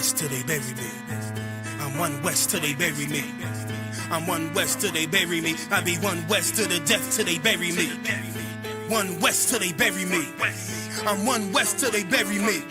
west till they bury me. I'm one west till they bury me. I'm one west till they bury me. I be one west to the death till they bury me. One west till they bury me. I'm one west till they bury me.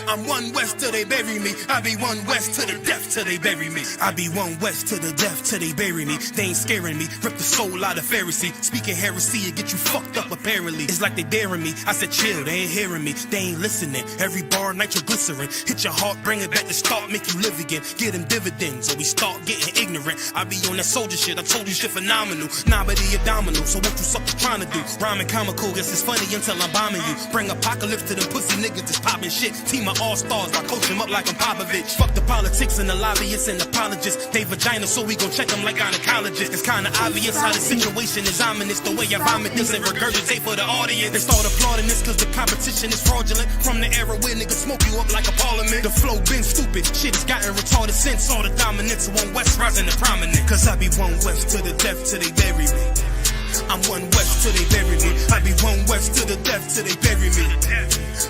I'm one west till they bury me. I be one west to the death till they bury me. I be one west to the death till they bury me. They ain't scaring me. Rip the soul out of Pharisee. Speaking heresy and get you fucked up apparently. It's like they daring me. I said chill, they ain't hearing me. They ain't listening. Every bar nitroglycerin. Hit your heart, bring it back to start, make you live again. Get them dividends or we start getting ignorant. I be on that soldier shit. I told you shit phenomenal. Nah, but he abdominal. So what you suckers trying to do? Rhyming comical. Guess it's funny until I'm bombing you. Bring apocalypse to them pussy niggas that's popping shit. Team of all-stars, I coach them up like I'm Popovich. Fuck the politics and the lobbyists and apologists. They vagina, so we gon' check them like gynecologists. It's kinda obvious how the situation is ominous. The way I vomit this and regurgitate for the audience. They start applauding this cause the competition is fraudulent. From the era where niggas smoke you up like a parliament. The flow been stupid, shit has gotten retarded since. All the dominance of one west rising to prominent. Cause I be one west to the death till they bury me. I'm one west till they bury me. I be one west to the death till they bury me.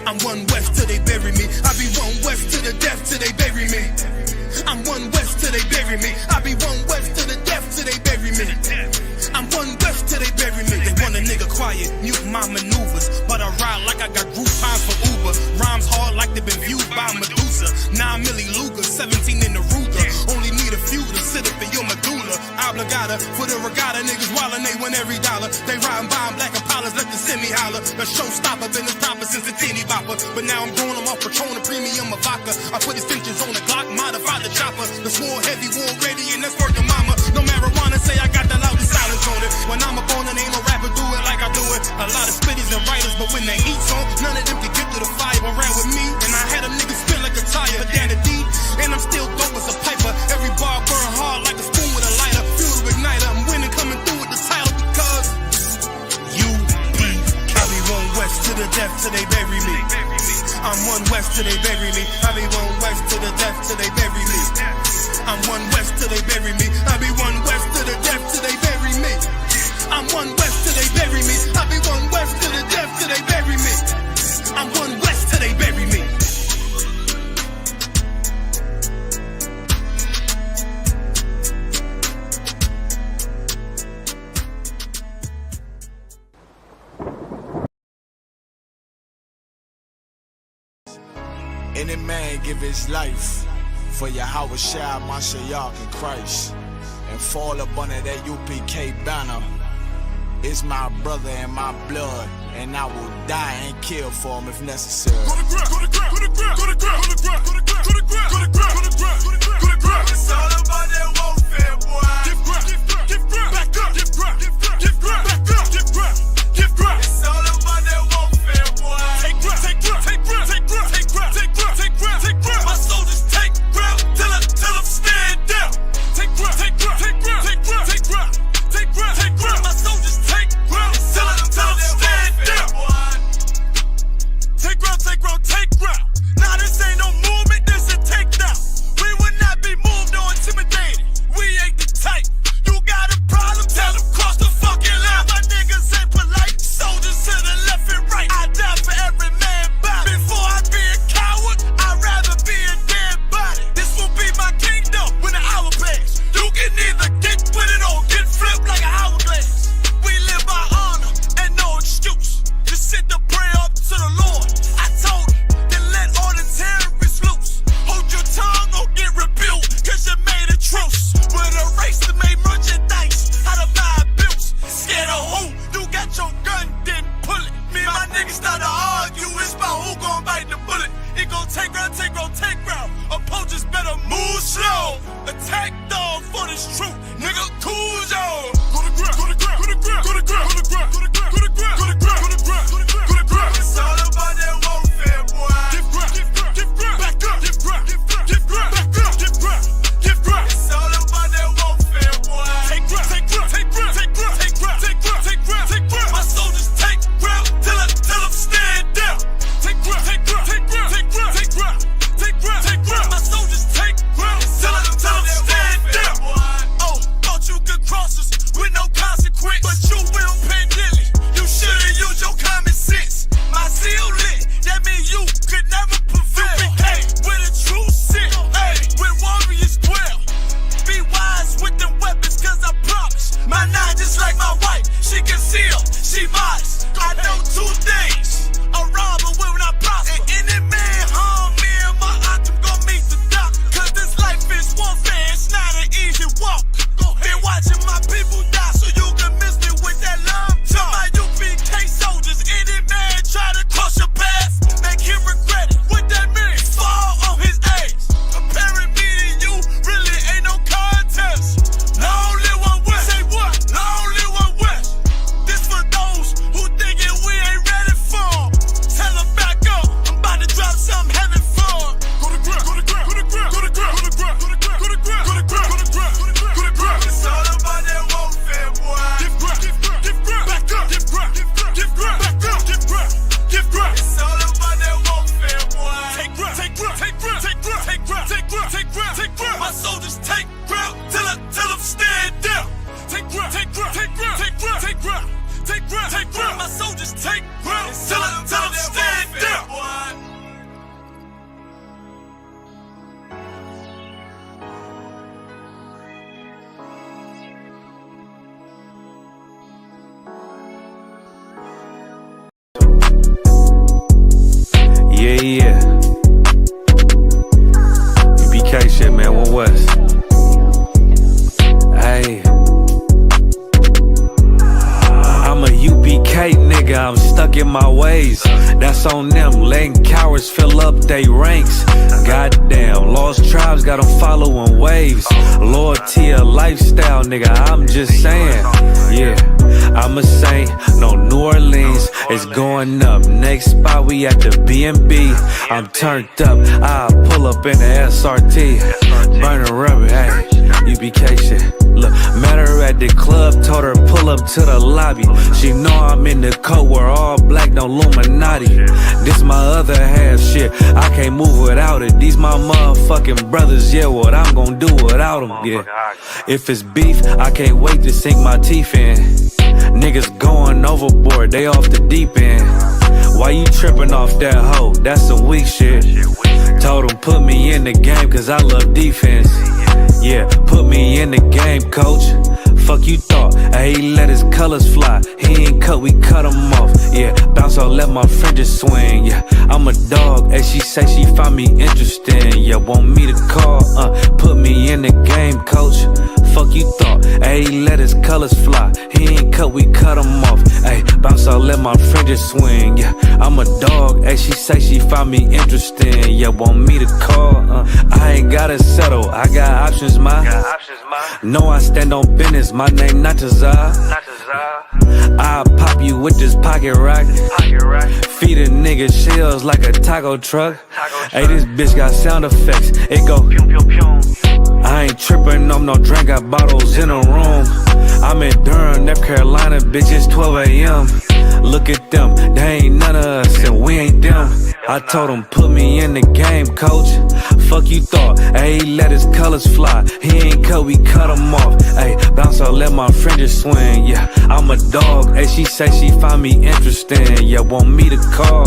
I'm one west till they bury me. I be one west to the death till they bury me. I'm one west till they bury me. I be one west to the death till they bury me. I'm one west till they bury me. They want a nigga quiet, mute my maneuvers, but I ride like I got Groupon for Uber. Rhymes hard like they been viewed by Medusa. 9 milli Luger, 17 in the Ruger. Only need a few to sit up in your medulla. Obligata for the regatta, niggas wildin', they win every dollar. They riding by in black Impalas, let the semi holler. The showstopper, been the stopper since the teeny bopper. But now I'm growing them off Patron, a premium of vodka. I put extensions on the Glock, modified the chopper. The swore heavy, war ready, and that's working mama. No marijuana, say I got the loudest silence on it. When I'm up on it, ain't no rapper do it like I do it. A lot of spitties and writers, but when the heat's on, none of them can get to the fire. Around with me, and I had a nigga spin like a tire. But down the deep, and I'm still dope as a piper. Every bar burn hard like a spoon with a lighter. Fuel to igniter, I'm winning, coming through with the title because I be one west to the death till they bury me. I'm one west till they bury me. I be one west to the death till they bury me. I'm one west till they bury me. I be one west to the death till they bury me. I'm one west till they bury me. I be one west to the death till they bury me. I'm one west till they bury me. Any man give his life for Yahweh Shai, Mashiach, and Christ, and fall up under that UPK banner. It's my brother and my blood, and I will die and kill for him if necessary. Go to ground, go to ground, go to ground, go to ground, go to ground, go to ground, go to ground, go to ground, go to ground, go to ground. It's all about that warfare, boy. Give ground, give ground, back up, give ground, give ground, back up, give ground, give ground. It's all about that warfare, boy. Take ground, take ground, take ground, take ground, take ground, take ground, take ground, take ground. My soldiers take ground till them stand down. Take ground, take ground, take ground, take ground, take ground, take ground, take ground. My soldiers take ground till them stand down. Take ground, take ground, take ground. Nah, this ain't no movement, this a takedown. We will not nigga, I'm stuck in my ways. That's on them, letting cowards fill up they ranks. Goddamn, lost tribes got them following waves. Loyalty a lifestyle, nigga, I'm just saying. Yeah, I'm a saint, no New Orleans, it's going up. Next spot, we at the B&B. I'm turned up, I pull up in the SRT. Burning rubber, hey, UBK shit. Look, met her at the club, told her pull up to the lobby. She know I'm in the coat, we're all black, no Illuminati. This my other half shit, I can't move without it. These my motherfucking brothers, yeah, what I'm gonna do without them, yeah. If it's beef, I can't wait to sink my teeth in. Niggas going overboard, they off the deep end. Why you tripping off that hoe? That's some weak shit. Told him put me in the game cause I love defense. Yeah, put me in the game, coach. Fuck you thought, he let his colors fly. He ain't cut, we cut him off. Yeah, bounce out, let my fringes swing. Yeah, I'm a dog, and she say she find me interesting. Yeah, want me to call, put me in the game, coach. Fuck you thought, he let his colors fly. He ain't cut, we cut him off. Ay, bounce out, let my fringes swing. Yeah, I'm a dog, and she say she find me interesting. Yeah, want me to call, I ain't gotta settle, I got options, ma. No, I stand on business, my name not Tazar. I'll pop you with this pocket rock. Feed a nigga shells like a taco truck. Hey, this bitch got sound effects, it go pew pew pew. I ain't tripping on no drink, got bottles in the room. I'm in Durham, North Carolina, bitch, it's 12 a.m. Look at them, they ain't none of us and we ain't them. I told him put me in the game, coach. Fuck you thought, he let his colors fly. He ain't cut, we cut him off. Ay, bounce out, let my fringes swing. Yeah, I'm a dog, she say she find me interesting. Yeah, want me to call,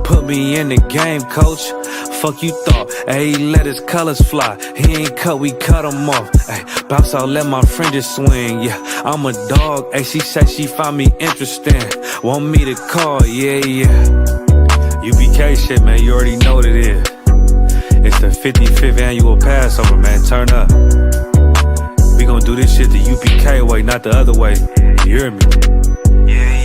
put me in the game, coach. Fuck you thought, he let his colors fly. He ain't cut, we cut him off. Ay, bounce out, let my fringes swing. Yeah, I'm a dog, she say she find me interesting. Want me to call, yeah. UBK shit, man, you already know what it is. It's the 55th annual Passover, man, turn up. We gon' do this shit the UBK way, not the other way. You hear me? Yeah.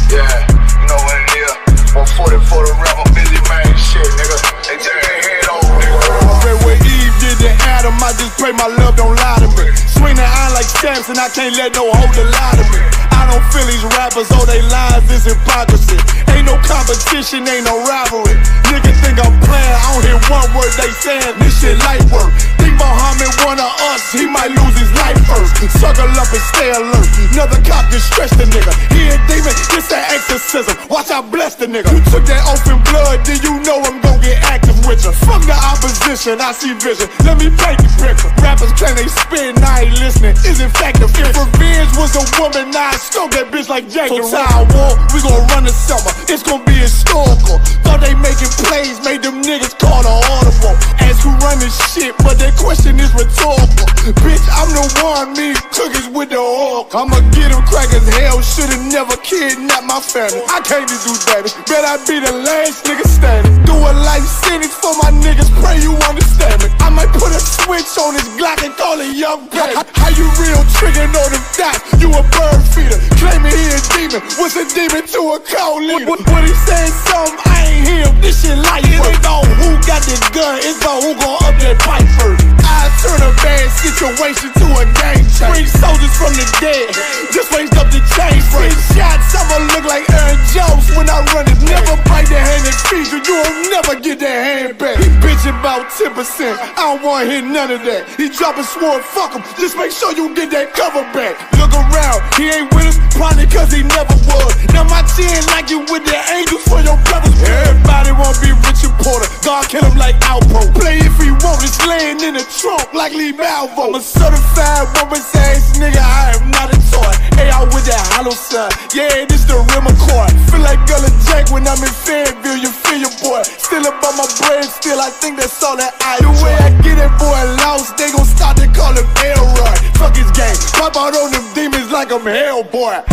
You know what it is. 140 for the rapper, busy man, shit, nigga. They take their head over, nigga. I read what Eve did to Adam, I just pray my love don't lie to me. Swing the iron like Samson, I can't let no holder lie to me. I don't feel these rappers, all they lies is hypocrisy. Ain't no competition, ain't no rivalry. Niggas think I'm playing, I don't hear one word they saying, this shit light work. Think Muhammad one of us, he might lose his life first. Suckle up and stay alert, another cop just stretch the nigga. He a demon, this that exorcism, watch I bless the nigga. You took that oath in blood, then you know I'm gon' get active with you. Fuck the opposition, I see vision, let me paint the picture. Rappers claim they spit and I ain't listening, is in fact the If revenge was a woman, now I stroke that bitch like Jack the Ripper. War, we gon' run the summer, it's gon' be historical. Thought they making plays, made them niggas call the audible. Ask who run this shit, but that question is rhetorical. Bitch, I'm the one, me cookies with the oil. I'ma get them crackers, hell, should've never kidnapped my family. I can't just do that, bet I be the last nigga standing. Do a life sentence for my niggas, pray you understand me. I might put a switch on this Glock and call it young baby. How you real trigger know them dots? You a bird feeder, claiming he a demon. What's a demon to a cold leader? When he said something, I ain't hear him, this shit light work. It ain't on who got the gun, it's on who gon' up that pipe first. I turn a bad situation to a game changer. Bring soldiers from the dead, just raised up the chain. Free shots, I'ma look like Aaron Jones when I run it. Never bite the hand that feeds you, you'll never get that hand back. He bitchin' about 10%, I don't wanna hear none of that. He dropping sword, fuck him, just make sure you get that cover back. Look around, he ain't with us, probably cause he never was. Now my chin like you with the angels for your brothers. Everybody wanna be Richard Porter, God kill him like Alpo. Play if he want, it's laying in the trunk like Lee Malvo. I'm a certified woman's ass nigga, I am not a toy. Hey, I with that hollow side, yeah, this the rim accord. Feel like Gullah Jack when I'm in Fayetteville, you feel your boy. Still up on my brain, still I think that's all that I do. The way I get that boy lost, they gon' start to call him Elroy. Fuck his game, pop out on them demons like I'm Hellboy.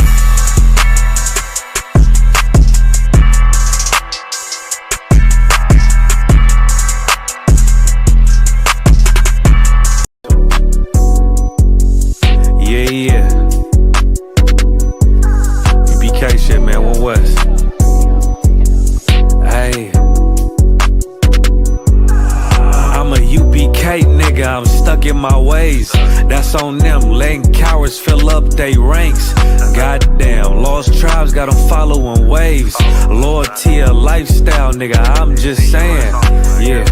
nigga, I'm stuck in my ways. That's on them, letting cowards fill up they ranks. Goddamn, lost tribes got them following waves. Loyalty a lifestyle, nigga, I'm just saying. Yeah,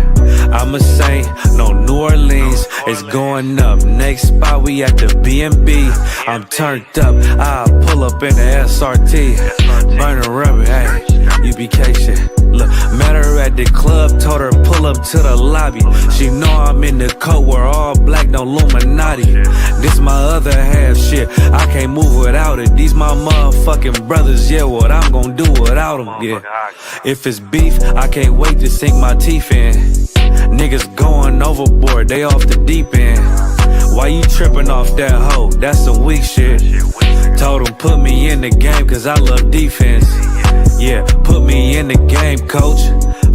I'm a saint, no New Orleans, it's going up. Next spot, we at the B&B. I'm turned up, I pull up in the SRT. Burning rubber, hey, UBK shit. Look, met her at the club, told her pull up to the lobby. She know I'm in the coat, we're all black, no Illuminati. This my other half shit, I can't move without it. These my motherfucking brothers, yeah, what I'm gonna do without them, yeah. If it's beef, I can't wait to sink my teeth in. Niggas going overboard, they off the deep end. Why you tripping off that hoe? That's some weak shit. Told him put me in the game cause I love defense. Yeah, put me in the game, coach.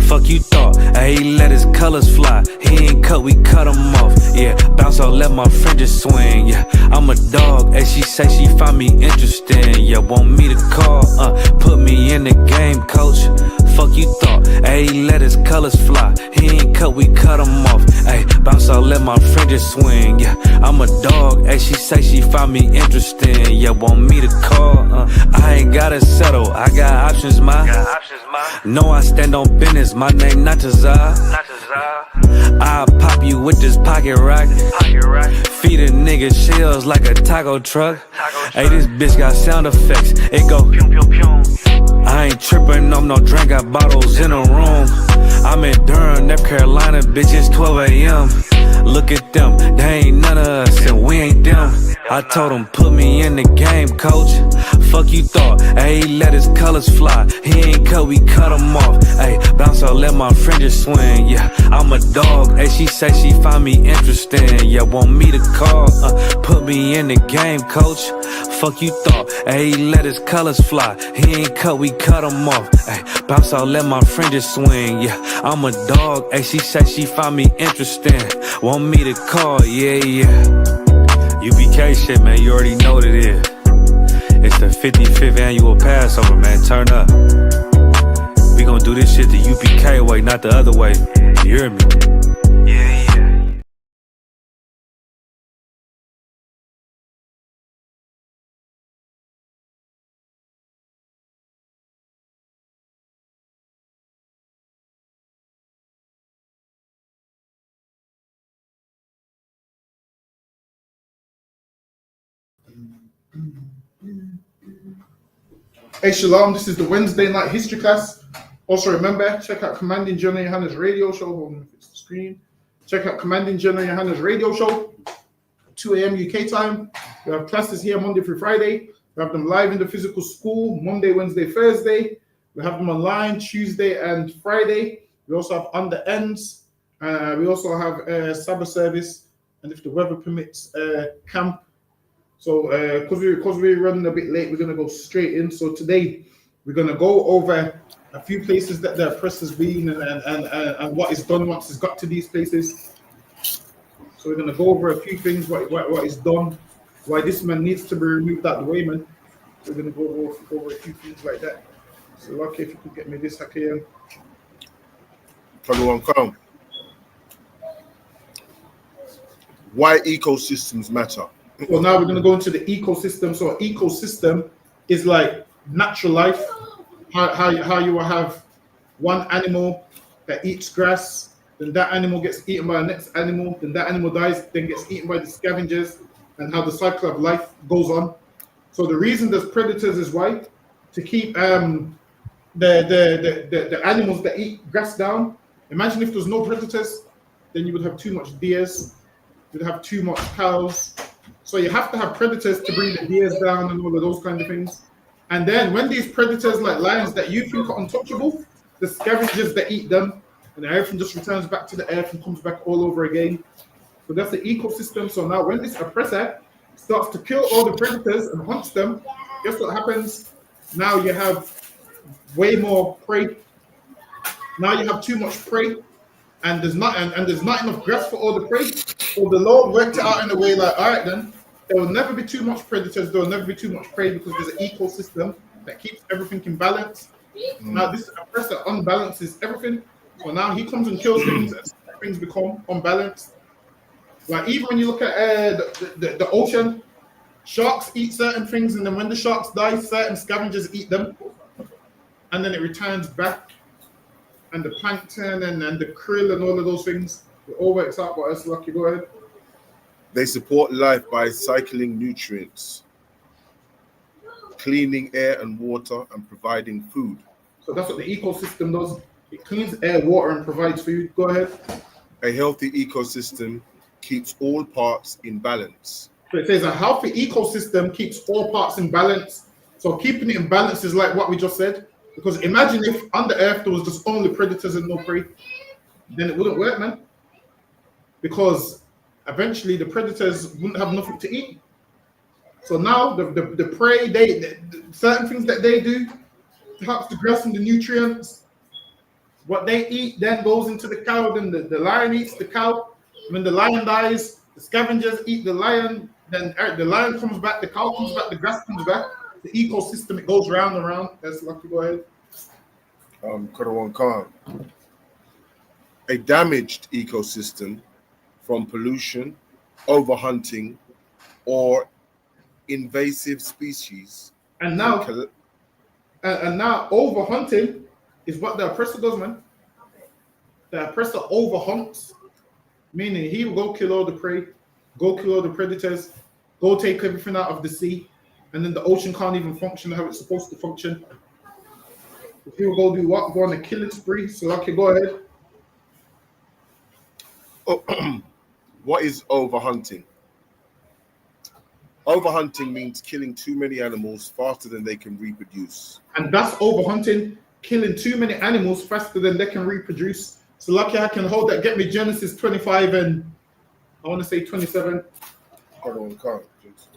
Fuck you thought, he let his colors fly. He ain't cut, we cut him off. Yeah, bounce out, let my fringes swing. Yeah, I'm a dog, and she say she find me interesting. Yeah, want me to call, put me in the game, coach. Fuck you thought, he let his colors fly. He ain't cut, we cut him off. Ay, bounce out, let my fringes swing. Yeah, I'm a dog, and she say she find me interesting. Yeah, want me to call, I ain't gotta settle, I got options, ma. No, I stand on business, my name not Tazar. I'll pop you with this pocket rock. Feed a nigga shells like a taco truck. Hey, this bitch got sound effects, it go pew pew pew. I ain't tripping on no drink, got bottles in a room. I'm in Durham, North Carolina, bitch, it's 12 a.m. Look at them, they ain't none of us and we ain't them. I told him put me in the game, coach. Fuck you thought, he let his colors fly. He ain't cut, we cut him off. Ay, bounce out, let my fringes swing. Yeah, I'm a dog, she say she find me interesting. Yeah, want me to call, put me in the game, coach. Fuck you thought, he let his colors fly. He ain't cut, we cut him off. Ay, bounce out, let my fringes swing. Yeah, I'm a dog, she say she find me interesting. Want me to call, yeah. UBK shit, man, you already know what it is. It's the 55th annual Passover, man, turn up. We gon' do this shit the UBK way, not the other way. You hear me? Yeah. Hey Shalom, this is the Wednesday night history class. Also remember, check out Commanding General Yohana's radio show. Hold on, if it's the screen. Check out Commanding General Yohana's radio show, 2 a.m. UK time. We have classes here Monday through Friday. We have them live in the physical school, Monday, Wednesday, Thursday. We have them online Tuesday and Friday. We also have on the ends. We also have a Sabbath service, and if the weather permits, camp. So because we're running a bit late, we're going to go straight in. So today we're going to go over a few places that the press has been and what is done once it's got to these places. So we're going to go over a few things, what is done, why this man needs to be removed out the way, man. We're going to go over a few things like that. So lucky if you could get me this hack here. Everyone come. Why ecosystems matter. So now we're going to go into the ecosystem. So ecosystem is like natural life. How you will have one animal that eats grass, then that animal gets eaten by the next animal, then that animal dies, then gets eaten by the scavengers, and how the cycle of life goes on. So the reason there's predators is why? To keep the animals that eat grass down. Imagine if there's no predators, then you would have too much deers, you'd have too much cows. So you have to have predators to bring the deers down and all of those kind of things. And then when these predators like lions that you think are untouchable, the scavengers that eat them, and everything just returns back to the earth and comes back all over again. So that's the ecosystem. So now when this oppressor starts to kill all the predators and hunts them, guess what happens? Now you have way more prey. Now you have too much prey, and there's not enough grass for all the prey. So the Lord worked it out in a way like, all right then, there will never be too much predators, there will never be too much prey, because there's an ecosystem that keeps everything in balance. Now this oppressor unbalances everything. So now he comes and kills things as things become unbalanced. Like even when you look at the ocean, sharks eat certain things, and then when the sharks die, certain scavengers eat them, and then it returns back. And the plankton and the krill and all of those things, it all works out. But it's lucky. Go ahead. They support life by cycling nutrients, cleaning air and water, and providing food. So that's what the ecosystem does. It cleans air, water, and provides food. Go ahead. A healthy ecosystem keeps all parts in balance. So it says a healthy ecosystem keeps all parts in balance. So keeping it in balance is like what we just said. Because imagine if under Earth there was just only predators and no prey, then it wouldn't work, man. Because eventually the predators wouldn't have nothing to eat. So now the prey, certain things that they do helps the grass and the nutrients. What they eat then goes into the cow. Then the lion eats the cow. When the lion dies, the scavengers eat the lion. Then the lion comes back, the cow comes back, the grass comes back. The ecosystem, it goes round and round. That's lucky. Go ahead. Karawan Khan. A damaged ecosystem from pollution, overhunting, or invasive species. And now overhunting is what the oppressor does, man. The oppressor overhunts, meaning he will go kill all the prey, go kill all the predators, go take everything out of the sea, and then the ocean can't even function how it's supposed to function. If he will go do what? Go on a killing spree. So lucky, go ahead. What is overhunting? Overhunting means killing too many animals faster than they can reproduce. And that's overhunting, killing too many animals faster than they can reproduce. So lucky I can hold that. Get me Genesis 25 and I want to say 27. Karawan Khan,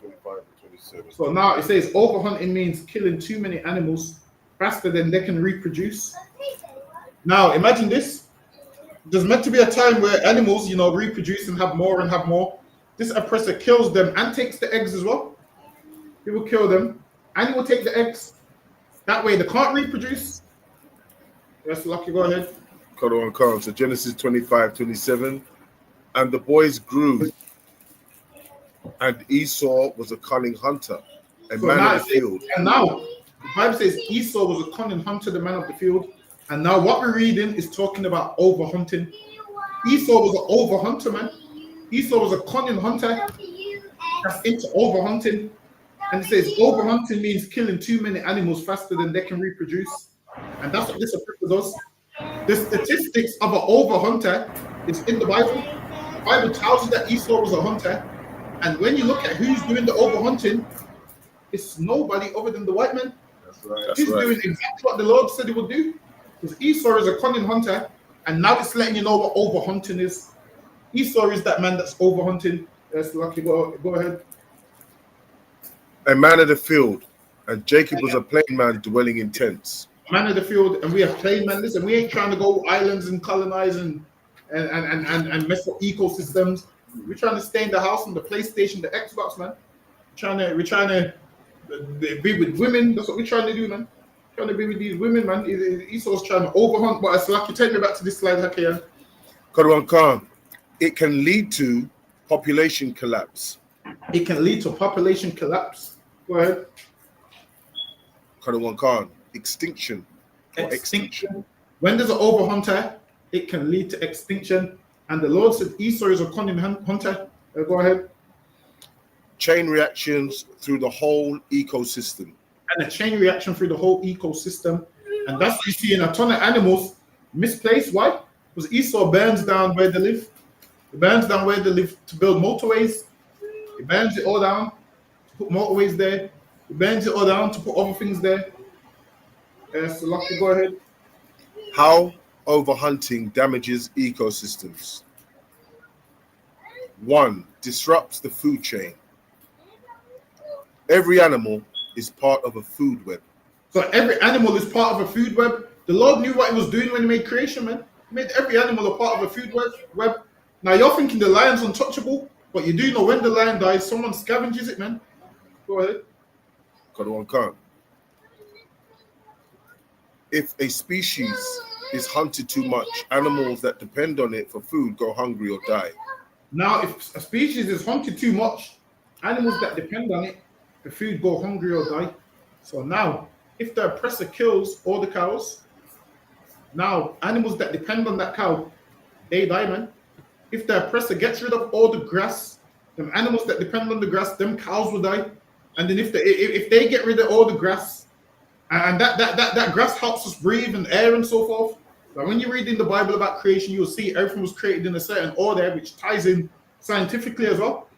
25 and 27. So now it says overhunting means killing too many animals faster than they can reproduce. Now imagine this. There's meant to be a time where animals, reproduce and have more and have more. This oppressor kills them and takes the eggs as well. He will kill them and he will take the eggs. That way they can't reproduce. That's lucky. Go ahead. Karawan Khan. So Genesis 25, 27. And the boys grew, and Esau was a cunning hunter, a man of the field. And now the Bible says Esau was a cunning hunter, the man of the field. And now what we're reading is talking about overhunting. Esau was an overhunter, man. Esau was a cunning hunter that's into overhunting. And it says overhunting means killing too many animals faster than they can reproduce. And that's what this oppressor does. The statistics of an overhunter is in the Bible. The Bible tells you that Esau was a hunter. And when you look at who's doing the overhunting, it's nobody other than the white man. That's right. He's doing exactly what the Lord said he would do. Because Esau is a cunning hunter, and now it's letting you know what overhunting is. Esau is that man that's overhunting. That's lucky. Go ahead. A man of the field, and Jacob was a plain man dwelling in tents. Man of the field, and we are plain man. Listen, we ain't trying to go islands and colonize and mess up ecosystems. We're trying to stay in the house on the PlayStation, the Xbox, man. We're trying to be with women. That's what we're trying to do, man. Trying to be with these women, man. Esau's trying to overhunt, but it's lucky. Take me back to this slide, Hakiyan. Karawan Khan. It can lead to population collapse. It can lead to population collapse. Go ahead. Karawan Khan. Extinction. Extinction. When there's an overhunter, it can lead to extinction. And the Lord said Esau is a cunning hunter. Go ahead. Chain reactions through the whole ecosystem. And a chain reaction through the whole ecosystem. And that's what you see in a ton of animals misplaced. Why? Because Esau burns down where they live. He burns down where they live to build motorways. He burns it all down to put motorways there. He burns it all down to put other things there. So lucky, go ahead. How overhunting damages ecosystems. 1. Disrupts the food chain. Every animal is part of a food web. So every animal is part of a food web. The Lord knew what he was doing when he made creation, man. He made every animal a part of a food web. Now you're thinking the lion's untouchable, but you do know when the lion dies, someone scavenges it, man. Go ahead. Karawan Khan. If a species is hunted too much, animals that depend on it for food go hungry or die. Now, if a species is hunted too much, animals that depend on it for food go hungry or die. So now, if the oppressor kills all the cows, now animals that depend on that cow, they die, man. If the oppressor gets rid of all the grass, them animals that depend on the grass, them cows will die. And then if they get rid of all the grass, and that grass helps us breathe and air and so forth. But when you read in the Bible about creation, you'll see everything was created in a certain order, which ties in scientifically as well.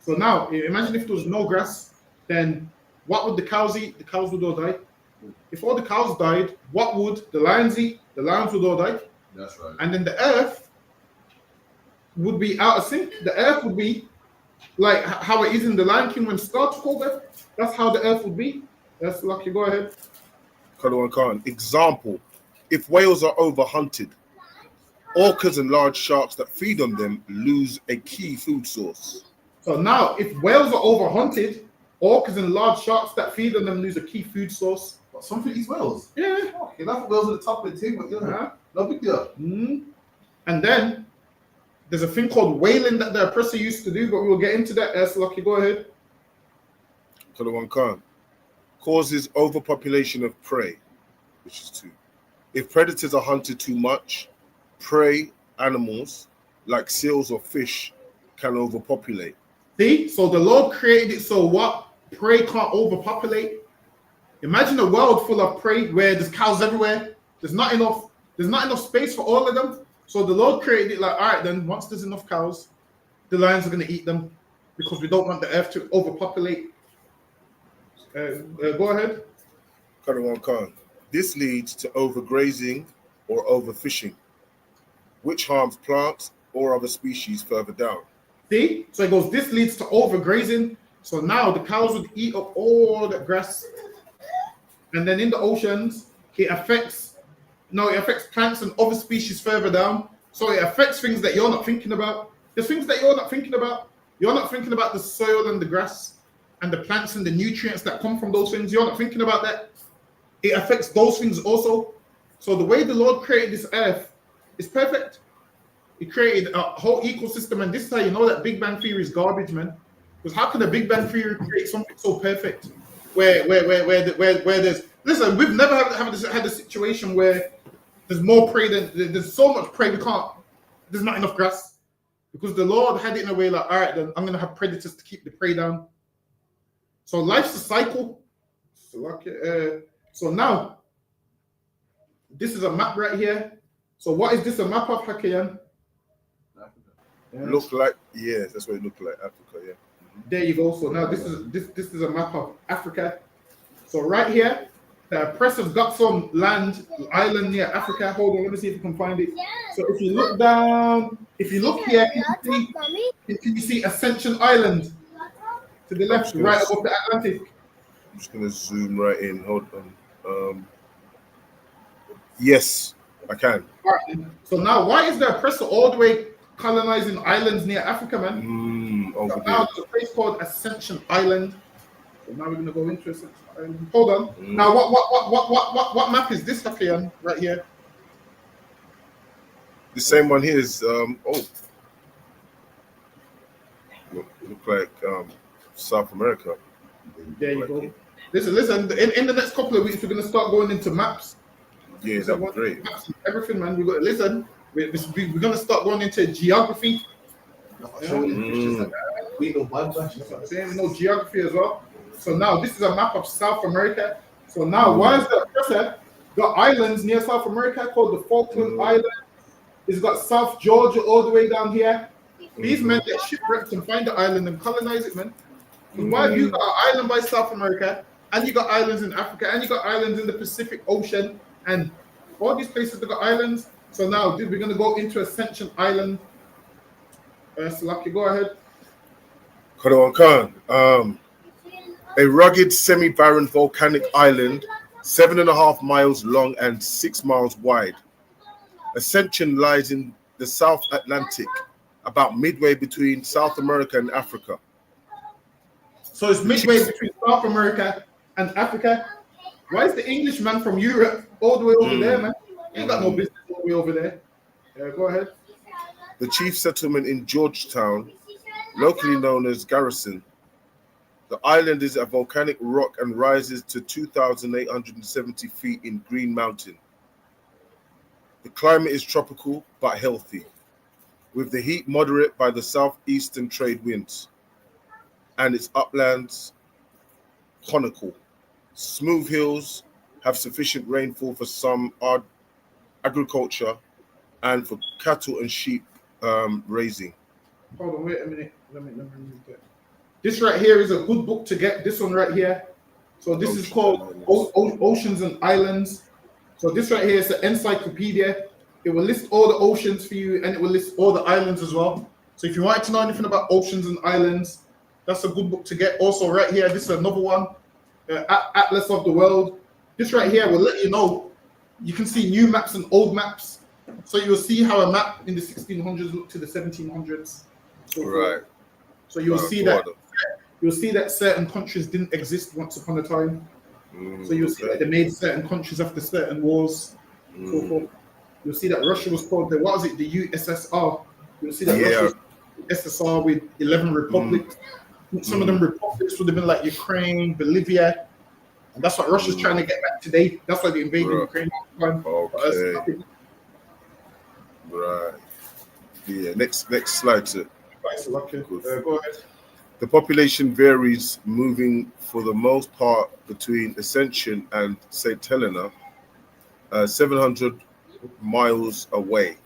So now, imagine if there was no grass, then what would the cows eat? The cows would all die. If all the cows died, what would the lions eat? The lions would all die. That's right. And then the earth would be out of sync. The earth would be like how it is in the Lion King when Scar took over. That's how the earth would be. That's lucky. Go ahead. Khalil Khan. Example: if whales are overhunted, orcas and large sharks that feed on them lose a key food source. So now, if whales are overhunted, orcas and large sharks that feed on them lose a key food source. But some of these whales. Yeah. Okay, that's whales at the top of the team, but you know, no big deal. And then there's a thing called whaling that the oppressor used to do, but we will get into that. So lucky. Go ahead. Khalil Khan. Causes overpopulation of prey, which is 2. If predators are hunted too much, prey animals like seals or fish can overpopulate. See, so the Lord created it so what? Prey can't overpopulate. Imagine a world full of prey where there's cows everywhere. There's not enough space for all of them. So the Lord created it like, all right, then once there's enough cows, the lions are going to eat them because we don't want the earth to overpopulate. Go ahead. Khalil Khan. This leads to overgrazing or overfishing, which harms plants or other species further down. See? So it goes, this leads to overgrazing. So now the cows would eat up all the grass. And then in the oceans, it affects plants and other species further down. So it affects things that you're not thinking about. There's things that you're not thinking about. You're not thinking about the soil and the grass and the plants and the nutrients that come from those things. You're not thinking about that. It affects those things also. So the way the Lord created this earth is perfect. He created a whole ecosystem, and this is how you know that Big Bang Theory is garbage, man. Because how can a Big Bang Theory create something so perfect? Where there's listen, we've never had a situation where there's more prey there's so much prey there's not enough grass. Because the Lord had it in a way like, all right, then I'm gonna have predators to keep the prey down. So life's a cycle. So now this is a map right here. So what is this a map of, Hakayan? Look like, yeah, that's what it looked like, Africa, yeah. There you go. So now this is a map of Africa. So right here, the oppressor's got some island near Africa. Hold on, let me see if you can find it. So if you look down, if you look here, can you see Ascension Island to the left, right above the Atlantic? I'm just gonna zoom right in. Hold on. Yes, I can. All right. So now, why is the oppressor all the way colonizing islands near Africa, man? Over So there. now there's a place called Ascension Island. So now we're gonna go into Ascension Island. Hold on. Now, what map is this, Hafian, right here? The same one here is look like South America. There you go. Listen. In the next couple of weeks, we're gonna start going into maps. Yeah, that'd be great. Maps and everything, man. We got listen. We're gonna start going into geography. We know We know geography as well. So now this is a map of South America. So now why is the oppressor got islands near South America called the Falkland Island? It's got South Georgia all the way down here. These men get shipwrecked and find the island and colonize it, man. Why have you got an island by South America, and you got islands in Africa, and you got islands in the Pacific Ocean, and all these places that got islands? So now, we're going to go into Ascension Island. Salaki, go ahead. Khalil Khan. A rugged, semi-barren volcanic island, 7.5 miles long and 6 miles wide. Ascension lies in the South Atlantic, about midway between South America and Africa. So it's midway between South America and Africa. Why is the Englishman from Europe all the way over there, man? He ain't got no business all the way over there. Go ahead. The chief settlement in Georgetown, locally known as Garrison. The island is a volcanic rock and rises to 2,870 feet in Green Mountain. The climate is tropical but healthy, with the heat moderate by the southeastern trade winds, and its uplands conical. Smooth hills have sufficient rainfall for some agriculture and for cattle and sheep raising. Hold on, wait a minute. Let me read that. This right here is a good book to get. This one right here. So this is called Oceans and Islands. So this right here is an encyclopedia. It will list all the oceans for you, and it will list all the islands as well. So if you wanted to know anything about oceans and islands, that's a good book to get. Also right here, this is another one, Atlas of the World. This right here will let you know. You can see new maps and old maps. So you'll see how a map in the 1600s looked to the 1700s. Right. So you'll see that certain countries didn't exist once upon a time. So you'll see that they made certain countries after certain wars. So forth. You'll see that Russia was called the USSR. You'll see that Russia was the SSR with 11 republics. Some of them republics would have been like Ukraine, Bolivia. And that's what Russia's trying to get back today. That's why they invaded Ukraine. Okay. Right. Yeah. Next slide, sir. Go ahead. The population varies, moving for the most part between Ascension and St. Helena, 700 miles away.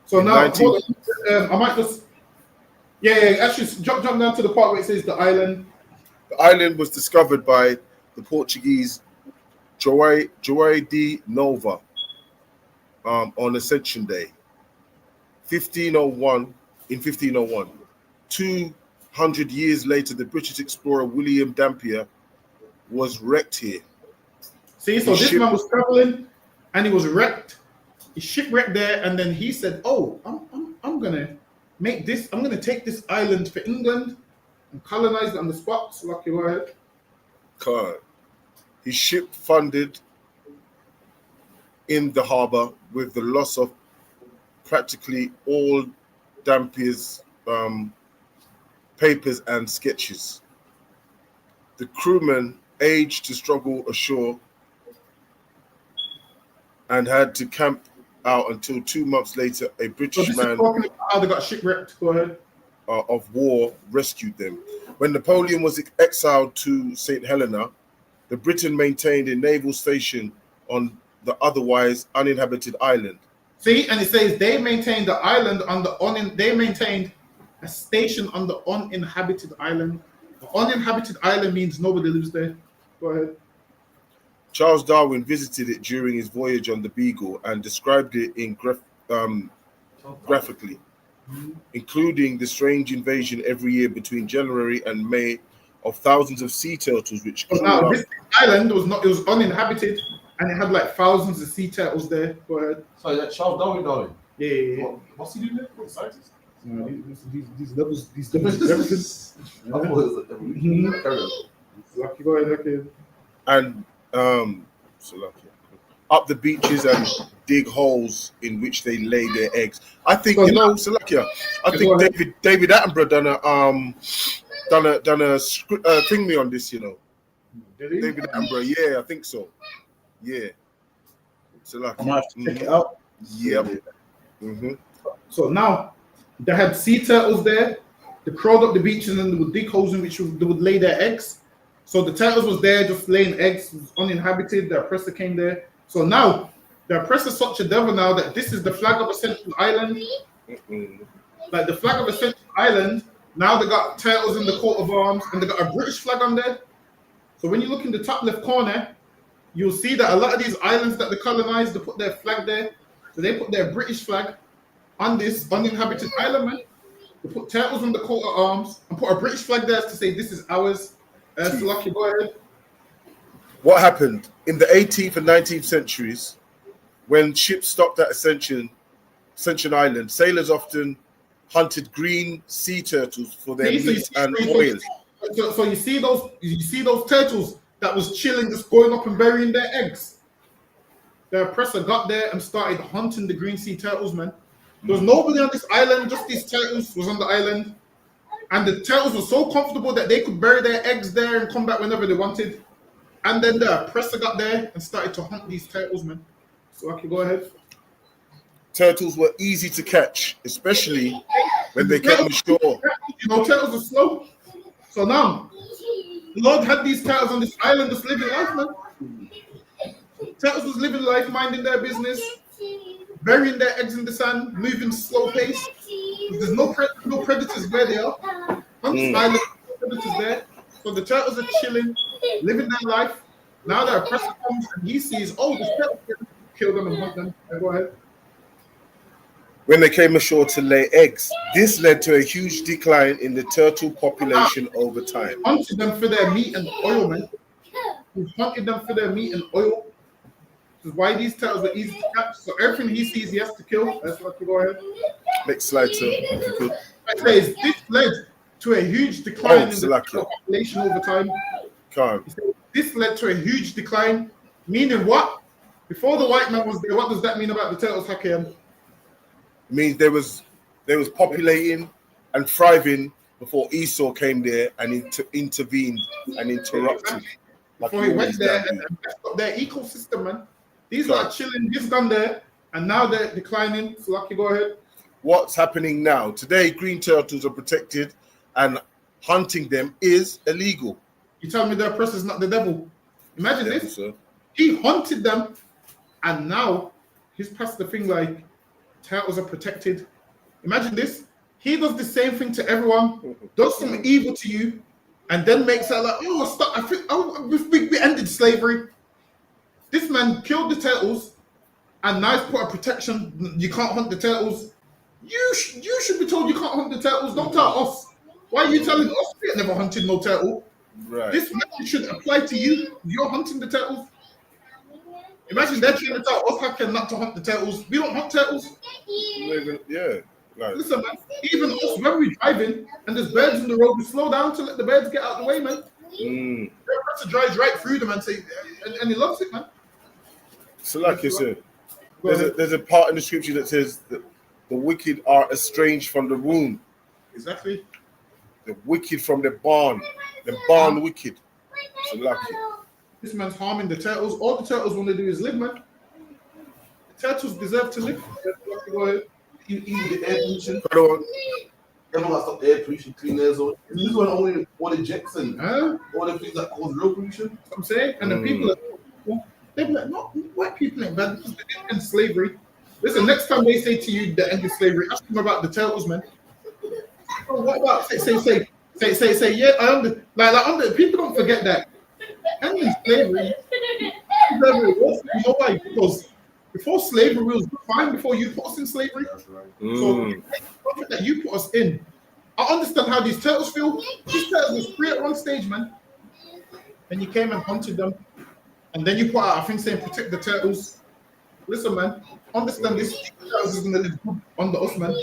So now, hold on. I might just, actually jump down to the part where it says the island. The island was discovered by the Portuguese João de Nova on Ascension Day, 1501. In 1501, 200 years later, the British explorer William Dampier was wrecked here. See, so this man was traveling, and he was wrecked. He shipwrecked there, and then he said, "Oh, I'm gonna make this. I'm gonna take this island for England and colonize it on the spot." So, lucky, go ahead. His ship foundered in the harbor with the loss of practically all Dampier's papers and sketches. The crewmen aged to struggle ashore and had to camp out until 2 months later. A British man talking about how they got shipwrecked. Go ahead. Of war rescued them. When Napoleon was exiled to St. Helena, the Britain maintained a naval station on the otherwise uninhabited island. See, and it says they maintained the island on the they maintained a station on the uninhabited island. The uninhabited island means nobody lives there. Go ahead. Charles Darwin visited it during his voyage on the Beagle and described it in graphically, including the strange invasion every year between January and May of thousands of sea turtles. Which now this island was not; it was uninhabited, and it had like thousands of sea turtles there. Go ahead. So that Charles Darwin. Yeah. What's he doing there? What scientist? These levels, everything. Lucky, go ahead, okay. And so lucky. Up the beaches and dig holes in which they lay their eggs. I think Salakia. I think David Attenborough done a thing me on this. You know, David Attenborough. Yeah, I think so. Yeah, Salakia. I might have to check it out. Yep. So now they had sea turtles there. They crawled up the beaches and they would dig holes in which they would lay their eggs. So the turtles was there just laying eggs, it was uninhabited. The oppressor came there. So now the oppressor's such a devil now that this is the flag of Ascension Island. Like the flag of Ascension Island, now they got turtles in the coat of arms and they got a British flag on there. So when you look in the top left corner, you'll see that a lot of these islands that they colonized, they put their flag there. So they put their British flag on this uninhabited island, man. They put turtles on the coat of arms and put a British flag there to say this is ours. So lucky, go ahead. What happened in the 18th and 19th centuries when ships stopped at Ascension Island? Sailors often hunted green sea turtles for their meat and oil. So you see those turtles that was chilling, just going up and burying their eggs. The oppressor got there and started hunting the green sea turtles, man. There was nobody on this island, just these turtles was on the island. And the turtles were so comfortable that they could bury their eggs there and come back whenever they wanted. And then the oppressor got there and started to hunt these turtles, man. So I can go ahead. Turtles were easy to catch, especially when they came ashore. You know, turtles are slow. So now, the Lord had these turtles on this island just living life, man. Turtles was living life, minding their business, burying their eggs in the sand, moving slow pace. There's no predators where they are. On this island, no predators there. So the turtles are chilling, living their life. Now the oppressor comes and he sees, oh, the turtles kill them and hunt them. Go ahead. When they came ashore to lay eggs, this led to a huge decline in the turtle population over time. Hunted them for their meat and oil, man. He hunted them for their meat and oil. This is why these turtles are easy to catch. So everything he sees, he has to kill. That's what you go ahead. Next slide, sir. If you could. This led to a huge decline in the turtle population over time. This led to a huge decline, meaning what? Before the white man was there, what does that mean about the turtles, Hakim? It means they was populating and thriving before Esau came there and intervened and interrupted. Before he went there and messed up their ecosystem, man. These are chilling, this done there, and now they're declining. So Lucky, go ahead. What's happening now? Today, green turtles are protected and hunting them is illegal. You tell me the oppressor is not the devil. Imagine this. Sir. He hunted them, and now he's passed the thing like turtles are protected. Imagine this. He does the same thing to everyone, does some evil to you, and then makes it like, oh, stop. I think, we ended slavery. This man killed the turtles, and now he's put a protection. You can't hunt the turtles. You should be told you can't hunt the turtles. Don't tell us. Why are you telling us we ain't never hunted no turtle? Right. This message should apply to you. You're hunting the turtles. Imagine they're trying to tell us how can not to hunt the turtles. We don't hunt turtles. Yeah. Right. Listen, man. Even us, when we're driving and there's birds in the road, we slow down to let the birds get out of the way, man. The oppressor drives right through them and he loves it, man. So, like you said, there's a part in the scripture that says that the wicked are estranged from the womb. Exactly. The wicked from the barn wicked. So lucky. This man's harming the turtles. All the turtles want to do is live, man. The turtles deserve to live. Go ahead. Even the air pollution. Everyone stop air pollution, clean air zone. This one only all the jets and all the things that cause real pollution. I'm saying, and the people they're like, no, white people ain't bad because they didn't end slavery. Listen, next time they say to you that ended slavery, ask them about the turtles, man. Oh, what about say? Yeah, I under like people don't forget that ending slavery. You know why? Because before slavery was fine. Before you put us in slavery, so something that you put us in. I understand how these turtles feel. These turtles was free at one stage, man. And you came and hunted them, and then you put out a thing saying protect the turtles. Listen, man. Understand this. These turtles is gonna live good under us, man.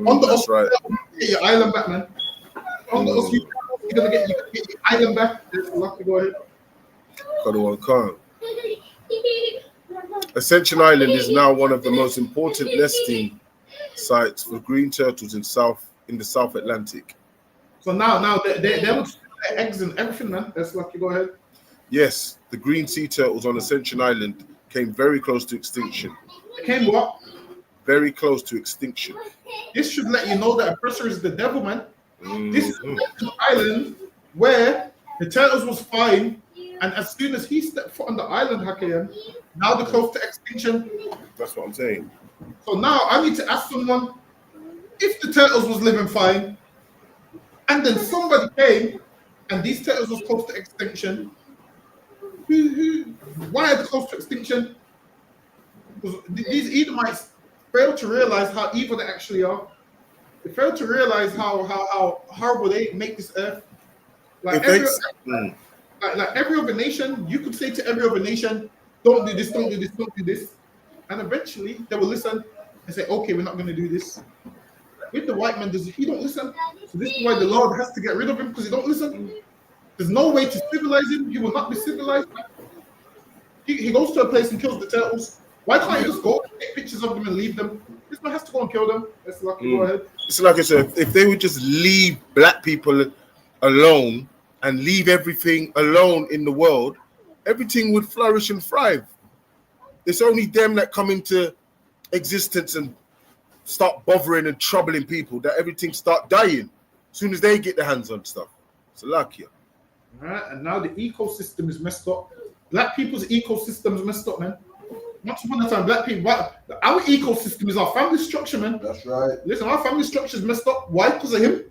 Under us, right. Get your island back, man. Under us, you're gonna get your island back. There's a lot to go ahead. Ascension Island is now one of the most important nesting sites for green turtles in the South Atlantic. So now they would steal their eggs and everything, man. That's lucky. Go ahead. Yes, the green sea turtles on Ascension Island came very close to extinction. They came what? Very close to extinction. This should let you know that oppressor is the devil, man. This is an island where the turtles was fine, and as soon as he stepped foot on the island, Hakim, now they're close to extinction. That's what I'm saying. So now I need to ask someone, if the turtles was living fine, and then somebody came, and these turtles was close to extinction, why are they close to extinction? Because these Edomites fail to realize how evil they actually are. They fail to realize how horrible they make this earth. Like every other nation, you could say to every other nation, don't do this, don't do this, don't do this. And eventually they will listen and say, okay, we're not going to do this. With the white man, he don't listen. So this is why the Lord has to get rid of him, because he don't listen. There's no way to civilize him. He will not be civilized. He goes to a place and kills the turtles. Why can't you just go take pictures of them and leave them? This man has to go and kill them. That's lucky. Go ahead. It's like I said, if they would just leave black people alone and leave everything alone in the world, everything would flourish and thrive. It's only them that come into existence and start bothering and troubling people that everything start dying as soon as they get their hands on stuff. It's lucky. Right, and now the ecosystem is messed up. Black people's ecosystem is messed up, man. Once upon a time, black people, our ecosystem is our family structure, man. That's right. Listen, our family structure is messed up. Why? Because of him.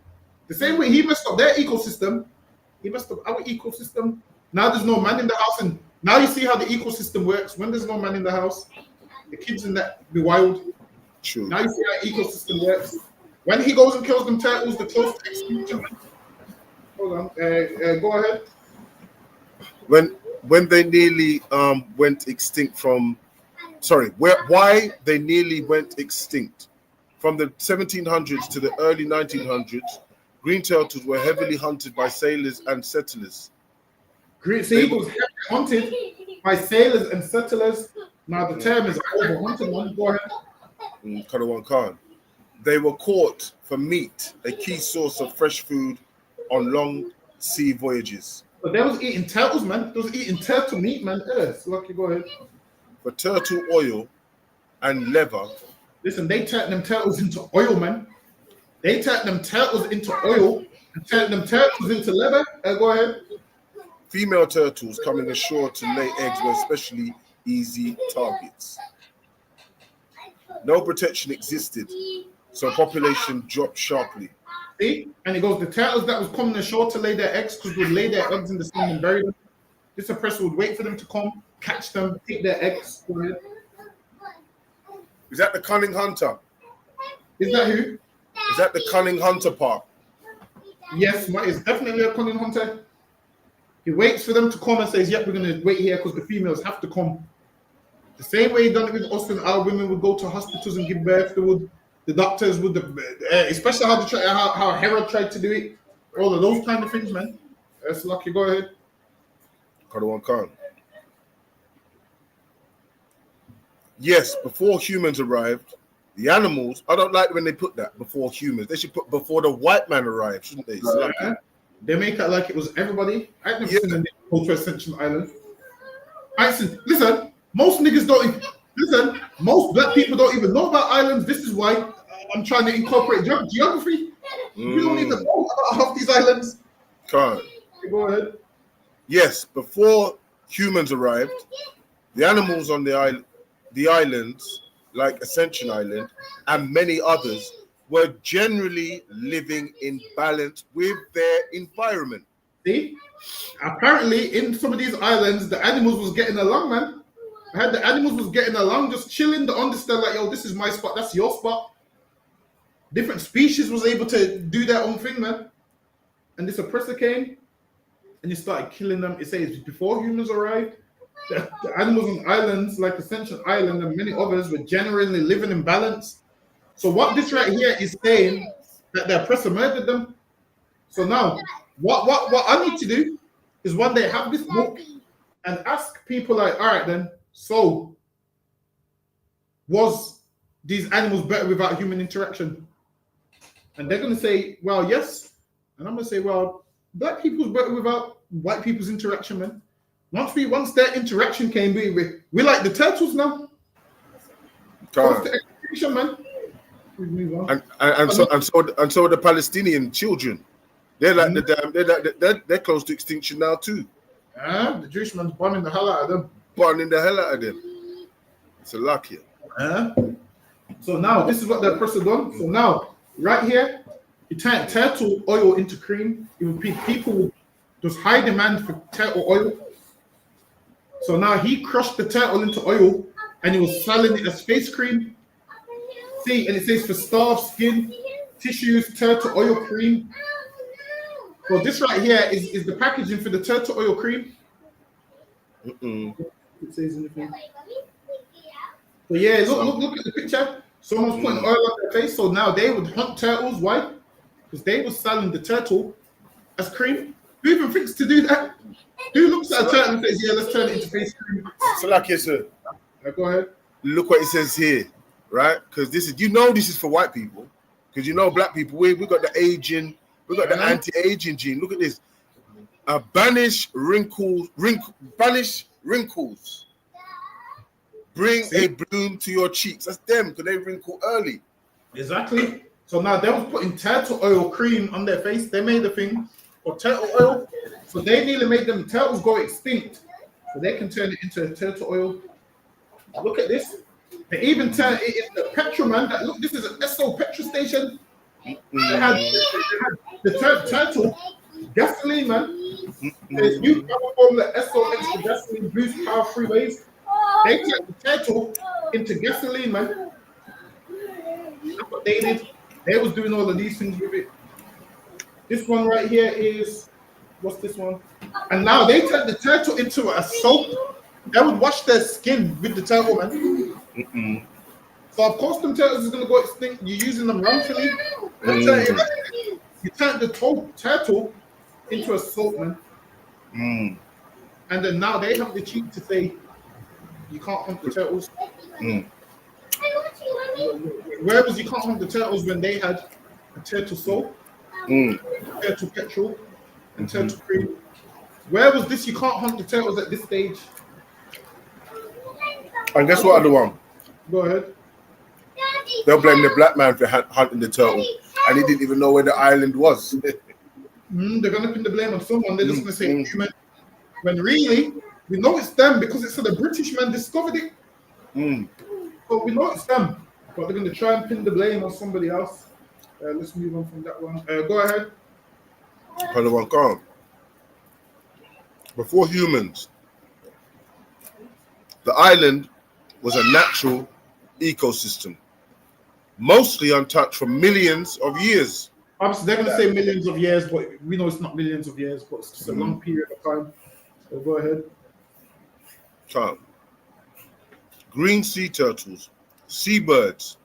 The same way he messed up their ecosystem, he messed up our ecosystem. Now there's no man in the house, and now you see how the ecosystem works. When there's no man in the house, the kids in that be wild. True. Now you see how ecosystem works. When he goes and kills them turtles, the close to extinction. Hold on. Go ahead. When they nearly went extinct from, why they nearly went extinct from the 1700s to the early 1900s, green turtles were heavily hunted by sailors and settlers. Green seagulls heavily hunted by sailors and settlers. Now the term is overhunted. One. Go ahead. Karawan Khan. They were caught for meat, a key source of fresh food on long sea voyages. But they was eating turtles, man. They was eating turtle meat, man. Yes, lucky. Go ahead. For turtle oil and leather. Listen, they turned them turtles into oil, man. They turned them turtles into oil and turned them turtles into leather. Go ahead. Female turtles coming ashore to lay eggs were especially easy targets. No protection existed, so population dropped sharply. See? And it goes, the turtles that was coming ashore to lay their eggs, because would lay their eggs in the sand and bury them. This oppressor would wait for them to come, catch them, take their eggs. Go ahead. Is that the cunning hunter? Is that who? Is that the cunning hunter part? Yes, it's definitely a cunning hunter. He waits for them to come and says, yep, we're going to wait here because the females have to come. The same way he done it with us when our women would go to hospitals and give birth. The doctors would, especially how Herod tried to do it. All of those kind of things, man. That's lucky. Go ahead. Karawan Khan. Yes, before humans arrived, the animals, I don't like when they put that before humans. They should put before the white man arrived, shouldn't they? They make it like it was everybody. I've never seen a nigga go to Ascension Island. Listen, most niggas don't even, listen, most black people don't even know about islands. This is why I'm trying to incorporate geography. We don't even know about half these islands. Can't. Go ahead. Yes, before humans arrived, the animals on the islands, like Ascension Island, and many others, were generally living in balance with their environment. See? Apparently, in some of these islands, the animals was getting along, man. I heard the animals was getting along, just chilling, to understand, like, yo, this is my spot, that's your spot. Different species was able to do their own thing, man. And this oppressor came, and he started killing them. It says, before humans arrived, the animals on islands, like Ascension Island and many others, were generally living in balance. So what this right here is saying, that the oppressor murdered them. So now, what I need to do is one day have this book and ask people like, all right then, so was these animals better without human interaction? And they're going to say, well, yes. And I'm going to say, well, black people's better without white people's interaction, man. Once their interaction came, we like the turtles now. The extinction, man. And so the Palestinian children, they're like they're close to extinction now too. The Jewish man's bombing the hell out of them. It's a lucky. So now this is what the oppressor done. So now right here, he turned turtle oil into cream. It would be people there's high demand for turtle oil. So now he crushed the turtle into oil and he was selling it as face cream. See, and it says for starved skin, tissues, turtle oil cream. So this right here is the packaging for the turtle oil cream. It says in the thing. So yeah, look at the picture. Someone's putting oil on their face. So now they would hunt turtles. Why? Because they were selling the turtle as cream. Who even thinks to do that? Who looks at a turtle and says, yeah, let's turn it into face cream? So like, yes, sir. Go ahead. Look what it says here. right? Because this is for white people. Because black people, we got the aging, we got the anti-aging gene. Look at this. Banish wrinkles. Bring a bloom to your cheeks. That's them, because they wrinkle early. Exactly. So now they was putting turtle oil cream on their face. They made the thing for turtle oil. So they nearly made them turtles go extinct. So they can turn it into turtle oil. Look at this. They even turn it into petrol, man. Look, this is an Esso petrol station. They had the turtle gasoline, man. There's new power formula Esso extra gasoline boost power freeways. They turned the turtle into gasoline, man. That's what they did. They was doing all of these things with it. This one right here is, what's this one? And now they turned the turtle into a soap. They would wash their skin with the turtle, man. So of course them turtles is gonna go extinct. You're using them wrongfully. You turned the turtle into a soap, man. And then now they have the cheek to say you can't hunt the turtles. Where was you can't hunt the turtles when they had a turtle soap, turtle petrol, and turtle cream? Where was this? You can't hunt the turtles at this stage. And guess what, other one? Go ahead. They'll blame the black man for hunting the turtle, and he didn't even know where the island was. They're gonna pin the blame on someone. They're just gonna say human, when really we know it's them because it's the British man discovered it. So we know it's them, but they're gonna try and pin the blame on somebody else. Let's move on from that one. Go ahead. Other one, come. Before humans, the island was a natural ecosystem, mostly untouched for millions of years. Obviously, they're going to say millions of years, but we know it's not millions of years, but it's just a long period of time. So go ahead. So, green sea turtles, seabirds,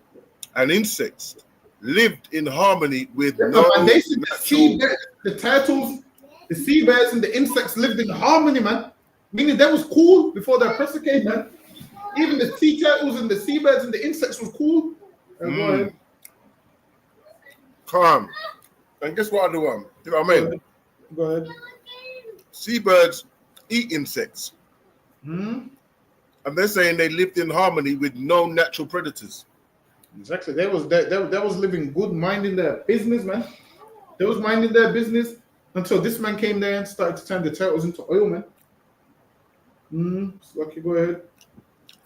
and insects lived in harmony with and they said the turtles, the seabirds, and the insects lived in harmony, man. Meaning that was cool before the oppressor came, man. Even the sea turtles and the seabirds and the insects was cool. Go ahead. Calm. And guess what, other one? You know what I mean? Go ahead. Seabirds eat insects. And they're saying they lived in harmony with no natural predators. Exactly. They was living good, minding their business, man. They was minding their business until this man came there and started to turn the turtles into oil, man. Lucky, go ahead.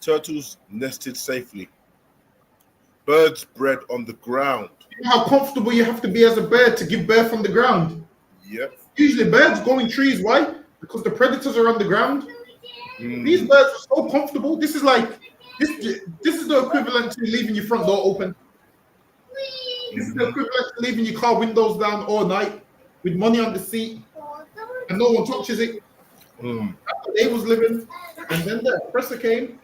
Turtles nested safely. Birds bred on the ground. You know how comfortable you have to be as a bird to give birth on the ground? Yep. Usually birds go in trees. Why? Because the predators are on the ground. These birds are so comfortable. This is like this is the equivalent to leaving your front door open. This is the equivalent to leaving your car windows down all night with money on the seat and no one touches it. That's what they was living. And then the oppressor came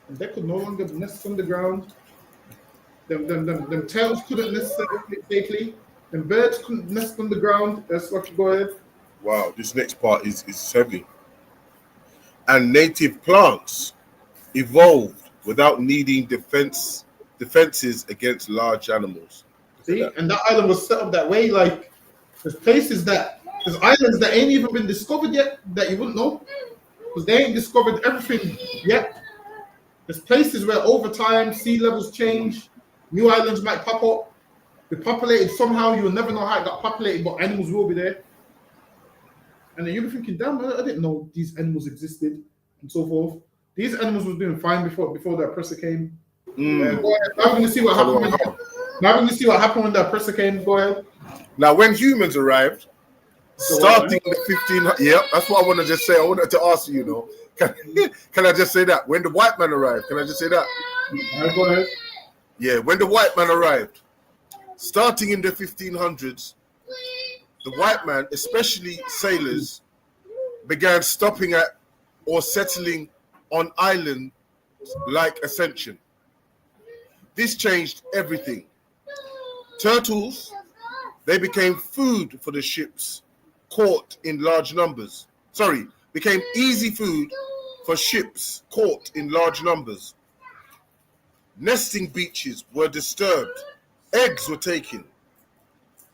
and they could no longer nest on the ground. Them turtles couldn't nest safely. Them birds couldn't nest on the ground. That's what you go ahead. Wow, this next part is heavy. And native plants evolved without needing defenses against large animals. See, and that island was set up that way. Like there's islands that ain't even been discovered yet that you wouldn't know because they ain't discovered everything yet. There's places where over time sea levels change, new islands might pop up. Be populated somehow. You'll never know how it got populated, but animals will be there. And then you'll be thinking, damn, I didn't know these animals existed and so forth. These animals was doing fine before the oppressor came. Now we're going to see what happened. Now we're going to see what happened when the oppressor came. Go ahead. Now, when humans arrived, starting the 1500, yeah, that's what I want to just say. I wanted to ask you, can I just say that? When the white man arrived, can I just say that? Go ahead. Yeah, when the white man arrived, starting in the 1500s, the white man, especially sailors, began stopping at or settling on islands like Extinction. This changed everything. Turtles, they became food for the ships caught in large numbers. Became easy food for ships caught in large numbers. Nesting beaches were disturbed. Eggs were taken.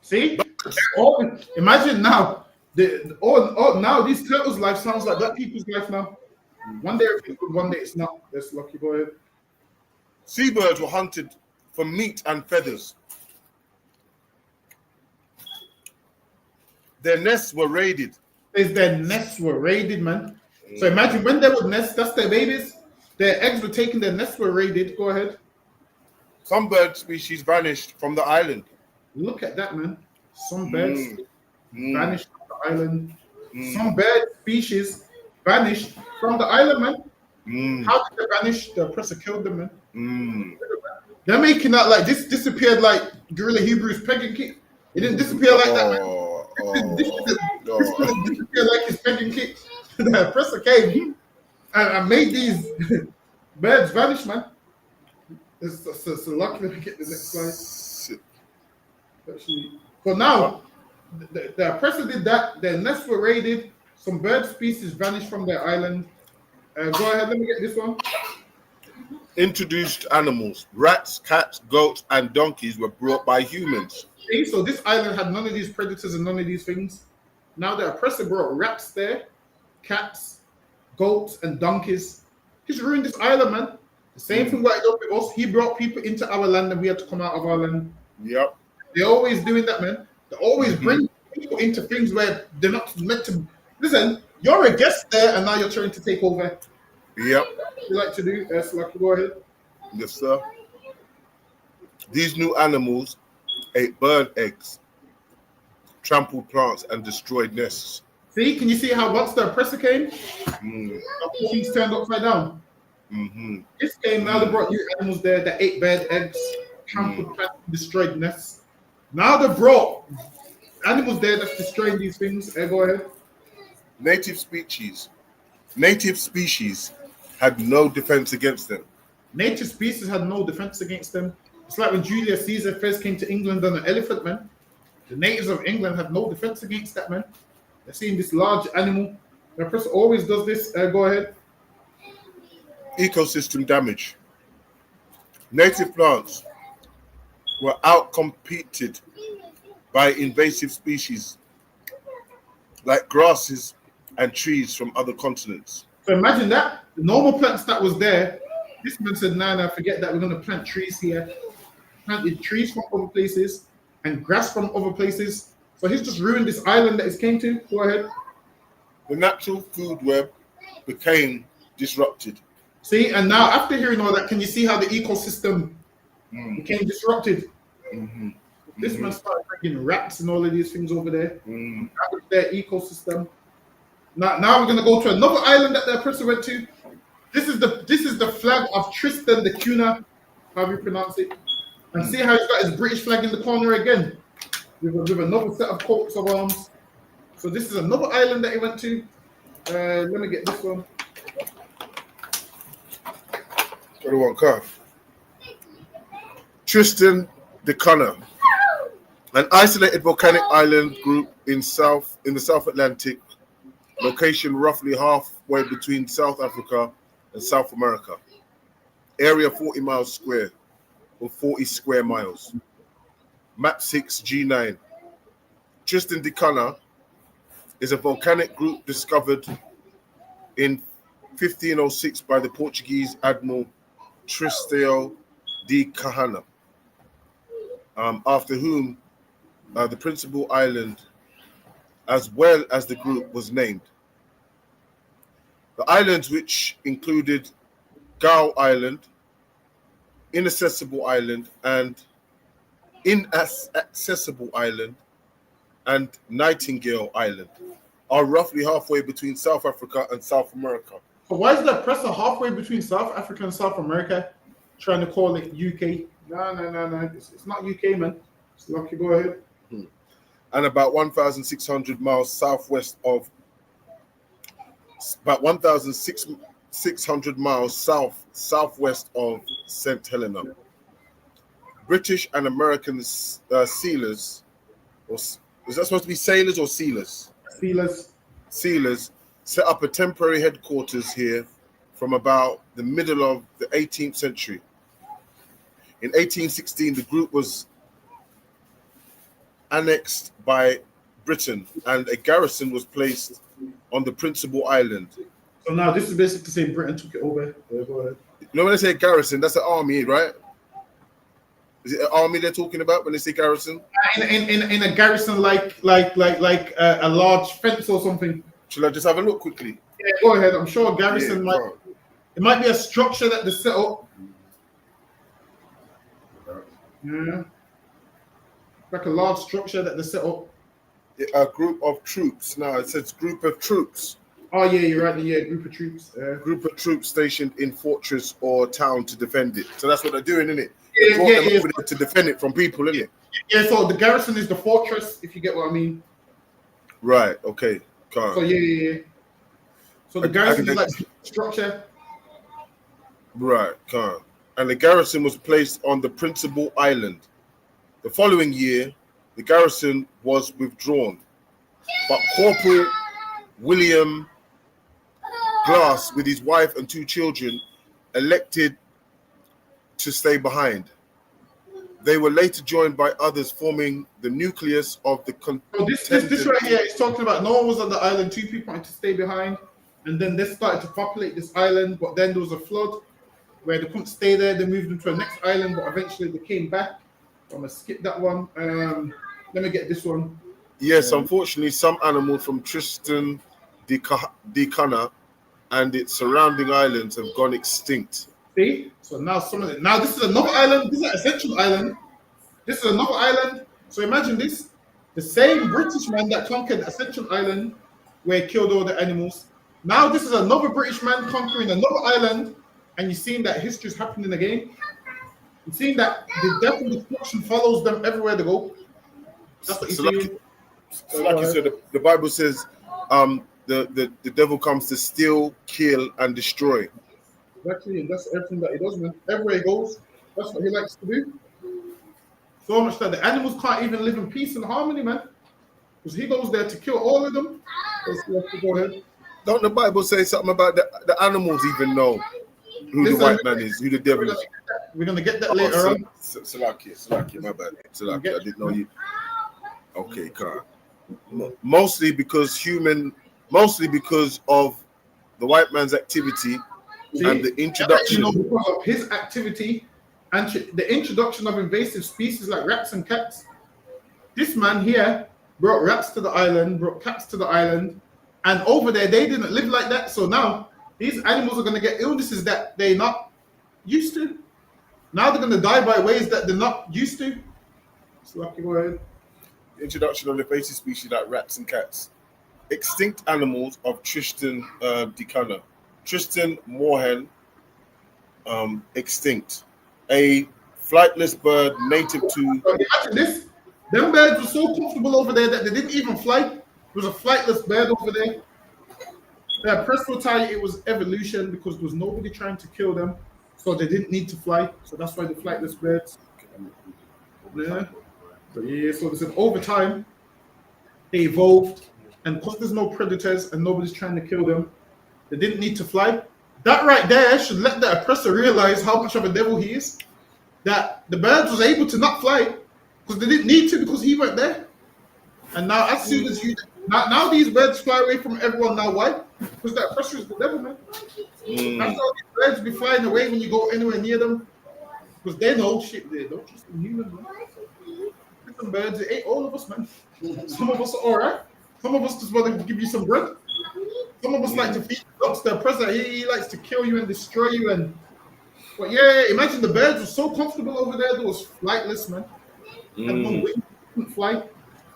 See? Oh, imagine now. Now these turtles' life sounds like black people's life now. One day everything's good, one day it's not. That's lucky boy. Seabirds were hunted for meat and feathers. Their nests were raided. Their nests were raided, man. So imagine when they would nest, that's their babies. Their eggs were taken, their nests were raided. Go ahead. Some bird species vanished from the island. Look at that, man. Some birds vanished from the island. Some bird species vanished from the island, man. How did they vanish? The oppressor killed them, man. They're making that like this disappeared like Gorilla Hebrew's pegging kick. It didn't disappear like that, man. This didn't disappear like his pegging kick. The oppressor came and made these birds vanish, man. It's lucky that we get the next slide. Actually, so now the oppressor did that. Their nests were raided. Some bird species vanished from their island. Go ahead, let me get this one. Introduced animals, rats, cats, goats, and donkeys were brought by humans. See, so this island had none of these predators and none of these things. Now the oppressor brought rats there, cats, goats, and donkeys. He's ruined this island, man. The same thing what he did with us. He brought people into our land and we had to come out of our land. Yep. They're always doing that, man. They always bring people into things where they're not meant to. Listen, you're a guest there and now you're trying to take over. Yep. What you like to do? Lucky, go ahead. Yes, sir. These new animals ate bird eggs, trampled plants, and destroyed nests. See, can you see how once the oppressor came, things turned upside down? This came, now they brought new animals there that ate bird eggs, trampled plants, destroyed nests. Now they brought animals there that's destroying these things. Go ahead. Native species had no defense against them. Native species had no defense against them. It's like when Julius Caesar first came to England on an elephant, man. The natives of England had no defense against that, man. They're seeing this large animal. The person always does this. Go ahead. Ecosystem damage. Native plants were outcompeted by invasive species like grasses and trees from other continents. So imagine that. The normal plants that was there, this man said, nah, forget that. We're going to plant trees here. Planted trees from other places and grass from other places. So he's just ruined this island that he came to. Go ahead. The natural food web became disrupted. See, and now after hearing all that, can you see how the ecosystem became disrupted? This man started bringing rats and all of these things over there. That was their ecosystem. Now we're gonna go to another island that the person went to. This is the flag of Tristan da Cunha, however you pronounce it. And see how he's got his British flag in the corner again, with another set of coats of arms. So this is another island that he went to. Let me get this one. What do you want, Carl? Tristan da Cunha, an isolated volcanic island group in the South Atlantic, location roughly halfway between South Africa and South America. Area 40 miles square, or 40 square miles. Map 6 G9. Tristan da Cunha is a volcanic group discovered in 1506 by the Portuguese Admiral Tristão de Cunha, after whom the principal island, as well as the group, was named. The islands, which included Gow Island, Inaccessible Island, and Nightingale Island, are roughly halfway between South Africa and South America. But why is the oppressor halfway between South Africa and South America trying to call it UK? No. It's not UK, man. It's lucky. Go ahead. And about 1,600 miles southwest of, southwest of St. Helena. British and American sealers, or is that supposed to be sailors or sealers? Sealers set up a temporary headquarters here from about the middle of the 18th century. In 1816, the group was annexed by Britain, and a garrison was placed on the principal island. So now this is basically saying Britain took it over. Yeah, go ahead. You know when they say garrison, that's an army, right? Is it an army they're talking about when they say garrison? In a garrison like a large fence or something. Shall I just have a look quickly? Yeah, go ahead. I'm sure a garrison might be a structure that they set up. Yeah. Like a large structure that they set up. A group of troops. No, it says group of troops. Oh yeah, you're right. Yeah, group of troops. Group of troops stationed in fortress or town to defend it. So that's what they're doing, isn't it? Yeah. To defend it from people, isn't it? Yeah. So the garrison is the fortress, if you get what I mean. Right. Okay. Can't. So yeah. So the garrison is like structure. Right. Can't. And the garrison was placed on the principal island. The following year, the garrison was withdrawn, but Corporal William Glass, with his wife and 2 children, elected to stay behind. They were later joined by others, forming the nucleus of the So this right here is talking about no one was on the island. 2 people wanted to stay behind, and then they started to populate this island. But then there was a flood where they couldn't stay there. They moved them to the next island, but eventually they came back. I'm gonna skip that one. Let me get this one. Yes, unfortunately, some animals from Tristan da Cunha and its surrounding islands have gone extinct. See? So now this is another island. This is an Ascension island. This is another island. So imagine this: the same British man that conquered Ascension Island, where he killed all the animals. Now this is another British man conquering another island, and you're seeing that history is happening again. You're seeing that the death and destruction follows them everywhere they go. That's what you're seeing. Like you said, the Bible says, the devil comes to steal, kill, and destroy. Exactly, and that's everything that he does, man. Everywhere he goes, that's what he likes to do. So much that the animals can't even live in peace and harmony, man. Because he goes there to kill all of them. Go ahead. Don't the Bible say something about the animals even know who the white man is, who the devil is? We're gonna get that later on. Salakia, my bad. Salakia, I didn't know you. Okay, Carl. Mostly because of the white man's activity and the introduction. Because of his activity and the introduction of invasive species like rats and cats. This man here brought rats to the island, brought cats to the island, and over there they didn't live like that. So now these animals are gonna get illnesses that they're not used to. Now they're gonna die by ways that they're not used to. So lucky go ahead. Introduction of invasive species like rats and cats. Extinct animals of Tristan da Cunha. Tristan moorhen, extinct. A flightless bird native to... Imagine this. Them birds were so comfortable over there that they didn't even fly. There was a flightless bird over there. The press will tell you it was evolution because there was nobody trying to kill them. So they didn't need to fly. So that's why the flightless birds. Yeah. So they said over time, they evolved. And because there's no predators and nobody's trying to kill them, they didn't need to fly. That right there should let the oppressor realize how much of a devil he is. That the birds was able to not fly because they didn't need to because he went there. And now as soon as you... Now these birds fly away from everyone. Now why? Because that oppressor is the devil, man. That's how these birds be flying away when you go anywhere near them. Because they know shit, they don't trust in humans, man. Some birds, they ate all of us, man. Some of us are alright. Some of us just want to give you some bread. Some of us like to feed dogs. The oppressor, he likes to kill you and destroy you. But yeah, imagine the birds were so comfortable over there. They was flightless, man. And no wings, couldn't fly.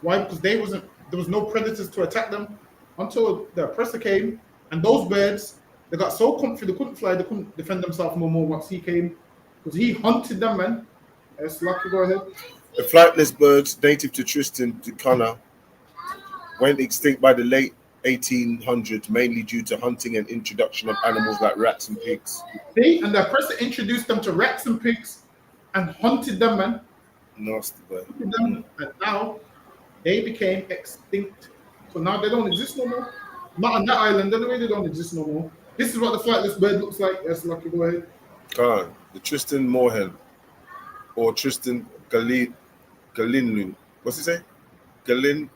Why? Because there was no predators to attack them until the oppressor came. And those birds, they got so comfy they couldn't fly. They couldn't defend themselves no more once he came. Because he hunted them, man. Yes, lucky, go ahead. The flightless birds native to Tristan da Cunha went extinct by the late 1800s, mainly due to hunting and introduction of animals like rats and pigs. See? And the oppressor introduced them to rats and pigs and hunted them, man. Nasty bird. And now they became extinct. So now they don't exist no more. Not on that island, anyway, they don't exist no more. This is what the flightless bird looks like. Yes, lucky, go ahead. The Tristan moorhen. or Tristan Galinu. What's he say? Galinu.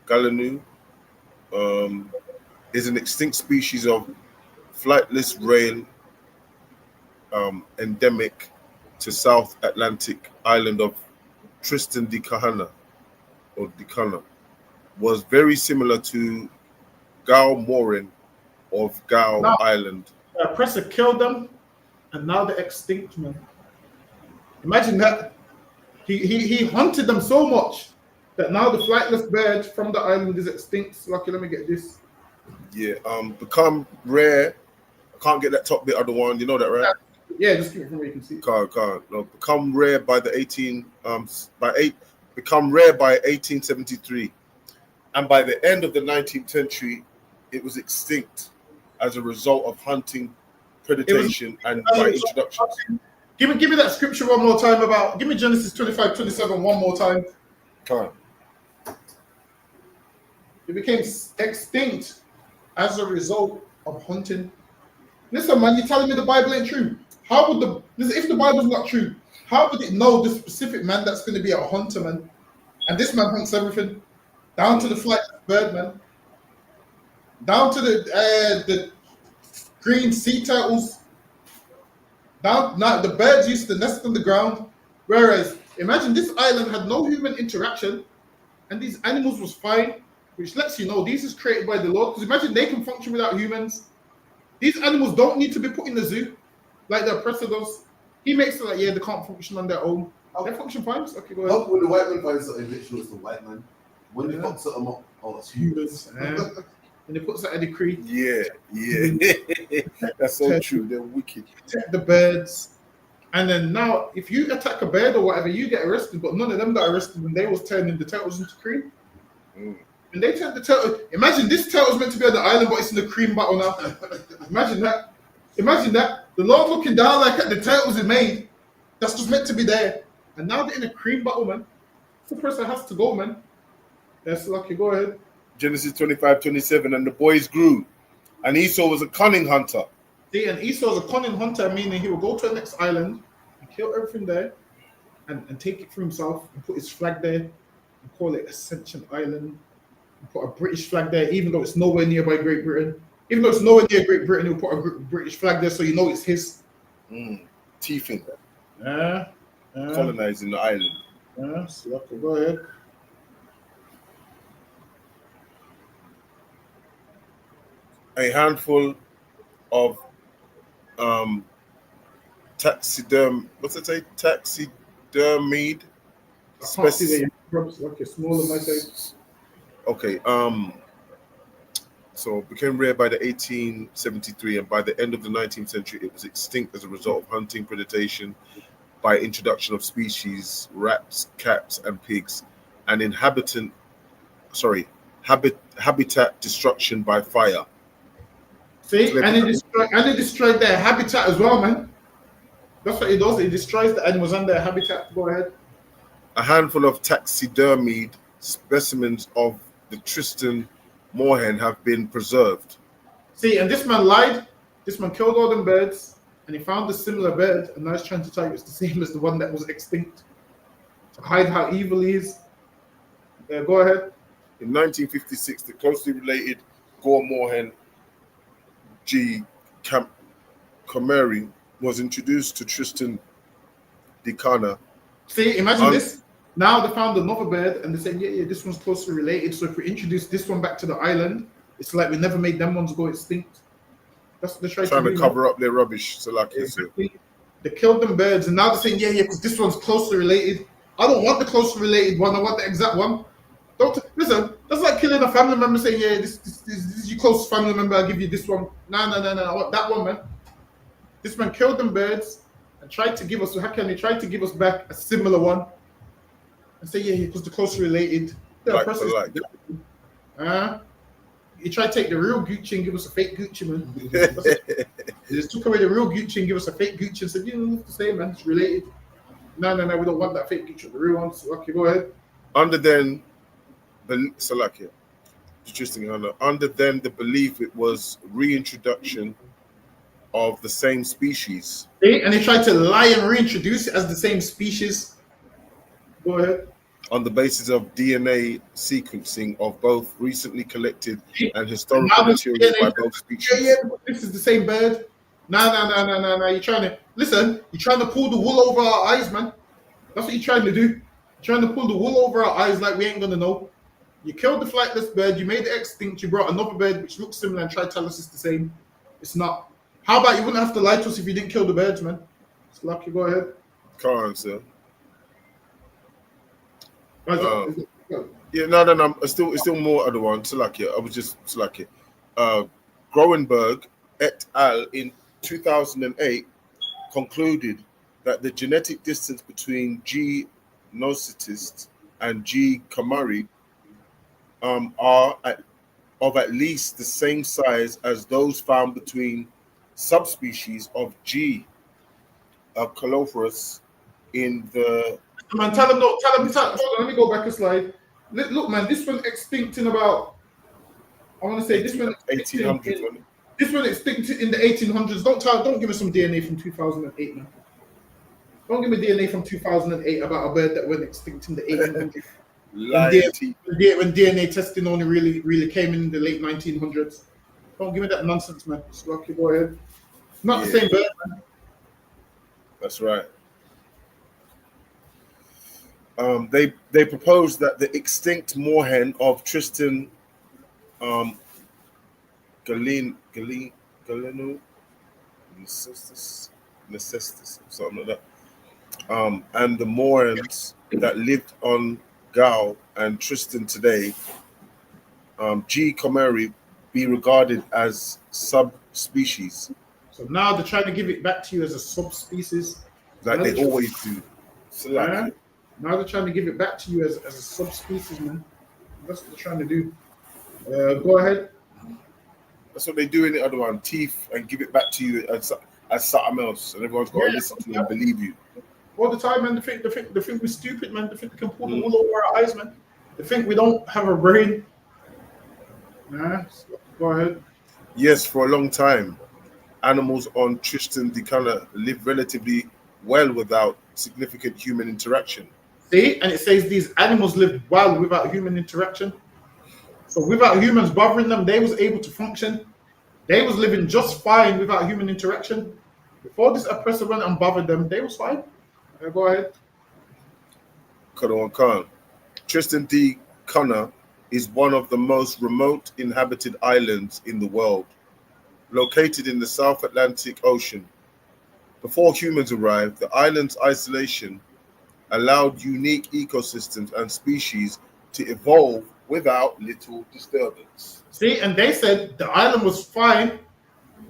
Galinu is an extinct species of flightless rail endemic to South Atlantic island of Tristan da Cunha or da Cunha. Was very similar to Gal Morin of Gal Now, Island. the oppressor killed them, and now they're extinct, man. Imagine that. He hunted them so much that now the flightless bird from the island is extinct. So, lucky, let me get this. Yeah, become rare. I can't get that top bit of the one. You know that, right? Yeah, just keep it from where you can see. Can't. No, become rare by become rare by 1873, and by the end of the 19th century, it was extinct as a result of hunting, predation, and by introductions. Give me that scripture one more time give me Genesis 25:27 one more time. Can't. It became extinct as a result of hunting. Listen, man, you're telling me the Bible ain't true. How would if the Bible's not true, how would it know the specific man that's going to be a hunter, man? And this man hunts everything, down to the flightless bird, man, down to the green sea turtles. Now the birds used to nest on the ground, whereas imagine this island had no human interaction, and these animals was fine, which lets you know these is created by the Lord. Because imagine they can function without humans. These animals don't need to be put in the zoo like the oppressor does. He makes it like, yeah, they can't function on their own. They function fine. Okay, go ahead. When the white man finds something, make sure it's the white man. When they fuck something up, oh, it's humans. And they put that in the creek. Yeah. That's so true. They're wicked. Protect the birds. And then now, if you attack a bird or whatever, you get arrested. But none of them got arrested when they was turning the turtles into cream. And they turned the turtle. Imagine this turtle's meant to be on the island, but it's in the cream bottle now. Imagine that. The Lord looking down like at the turtles he made. That's just meant to be there. And now they're in a cream bottle, man. The person has to go, man. That's lucky. Go ahead. Genesis 25:27, and the boys grew, and Esau was a cunning hunter. See, and Esau was a cunning hunter, meaning he will go to the next island and kill everything there and take it for himself and put his flag there and call it Extinction Island and put a British flag there, even though it's nowhere nearby Great Britain. Even though it's nowhere near Great Britain, he'll put a British flag there so you know it's his. Teething. Colonizing the island. So okay, go ahead. A handful of taxidermied specimens. Okay, smaller my side. Okay, so it became rare by the 1873, and by the end of the 19th century, it was extinct as a result of hunting, predation, by introduction of species, rats, cats, and pigs, and habitat destruction by fire. See, and it destroyed their habitat as well, man. That's what it does. It destroys the animals and their habitat. Go ahead. A handful of taxidermied specimens of the Tristan moorhen have been preserved. See, and this man lied. This man killed all them birds, and he found a similar bird, and now he's trying to tell you it's the same as the one that was extinct. To hide how evil he is. Go ahead. In 1956, the closely related Gore moorhen G. Cameri was introduced to Tristan da Cunha. See, imagine this. Now they found another bird and they said, yeah, this one's closely related. So if we introduce this one back to the island, it's like we never made them ones go extinct. That's what they're trying to cover up their rubbish. So like exactly. They killed them birds and now they're saying, yeah, because this one's closely related. I don't want the closely related one. I want the exact one. Don't listen. That's like killing a family member saying, yeah, this is your close family member. I'll give you this one. No. I want that one, man. This man killed them birds and tried to give us. How can he try to give us back a similar one? And say, yeah, because the closely related. Like for like. He tried to take the real Gucci and give us a fake Gucci, man. He just took away the real Gucci and give us a fake Gucci and said, you know, it's the same, man. It's related. No, we don't want that fake Gucci. The real one. So, okay, go ahead. Under then, Under then, the belief it was reintroduction of the same species. And they tried to lie and reintroduce it as the same species. Go ahead. On the basis of DNA sequencing of both recently collected and And historical now this material by DNA, both yeah, species. but this is the same bird. No. You're trying to listen. You're trying to pull the wool over our eyes, man. That's what you're trying to do. You're trying to pull the wool over our eyes like we ain't gonna know. You killed the flightless bird. You made it extinct. You brought another bird which looks similar and tried to tell us it's the same. It's not. How about you wouldn't have to lie to us if you didn't kill the birds, man? It's lucky. Go ahead. Can't answer. Right, Yeah, no. It's still more other one. Salakia. I was just Salakia. Groenberg et al. In 2008 concluded that the genetic distance between G. nocetus and G. camari are of at least the same size as those found between subspecies of G. Colophorus in the. Man, tell him. No, tell him. Hold on, let me go back a slide. Look, man, this one extinct in about. I want to say this one 1800s. This one extinct in the 1800s. Don't give me some DNA from 2008, man. Don't give me DNA from 2008 about a bird that went extinct in the 1800s. when DNA testing only really came in the late 1900s. Don't give me that nonsense, man. It's lucky. Go ahead. Not the same bird, man. That's right. They proposed that the extinct moorhen of Tristan Galeno necestus, something like that, and the moorhens that lived on Gal and Tristan today, G. comeri, be regarded as subspecies. So now they're trying to give it back to you as a subspecies. Like now they always do. Now they're trying to give it back to you as a subspecies, man. That's what they're trying to do. Go ahead. That's what they do in the other one, teeth, and give it back to you as something else, and everyone's got to listen to you and believe you. All the time, man. They think we're stupid, man. They think they can pull the wool over our eyes, man. They think we don't have a brain. Nah, go ahead. Yes, for a long time, animals on Tristan da Cunha lived relatively well without significant human interaction. See, and it says these animals lived well without human interaction. So without humans bothering them, they was able to function. They was living just fine without human interaction. Before this oppressor went and bothered them, they was fine. Go ahead. Khan. Tristan da Cunha is one of the most remote inhabited islands in the world, located in the South Atlantic Ocean. Before humans arrived, the island's isolation allowed unique ecosystems and species to evolve without little disturbance. See, and they said the island was fine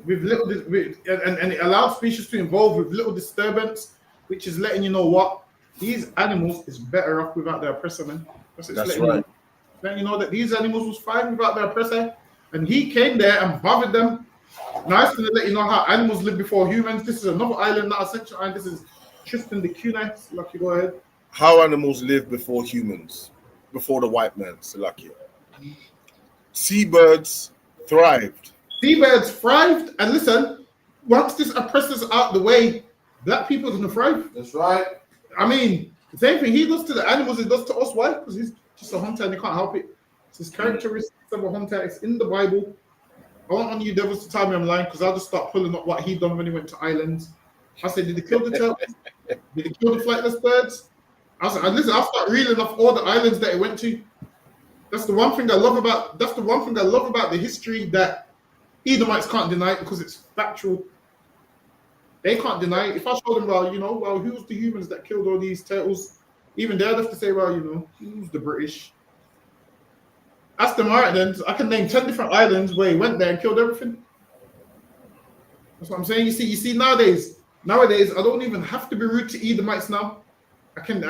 with little, and it allowed species to evolve with little disturbance, which is letting you know what these animals is better off without their oppressor, man. That's right. You know. Letting you know that these animals was fine without their oppressor, and he came there and bothered them. Now it's going to let you know how animals live before humans. This is another island, not a central island. This is Tristan da Cunha. Lucky, go ahead. How animals live before humans, before the white man, Salakia. Seabirds thrived. Seabirds thrived, and listen, once this oppressor's out the way, black people are going to thrive. That's right. I mean, the same thing he does to the animals, he does to us. Why? Because he's just a hunter and he can't help it. It's his characteristics of a hunter. It's in the Bible. I want one of you devils to tell me I'm lying, because I'll just start pulling up what he done when he went to islands. I said, did he kill the turtles? Did he kill the flightless birds? I said, listen, I'll start reeling off all the islands that he went to. That's the one thing I love about. That's the one thing I love about the history that Edomites can't deny it, because it's factual. They can't deny it. If I show them, who's the humans that killed all these turtles? Even they'd have to say, who's the British? Ask them, all right, then. I can name 10 different islands where he went there and killed everything. That's what I'm saying. You see, nowadays, I don't even have to be rude to Edomites now. I can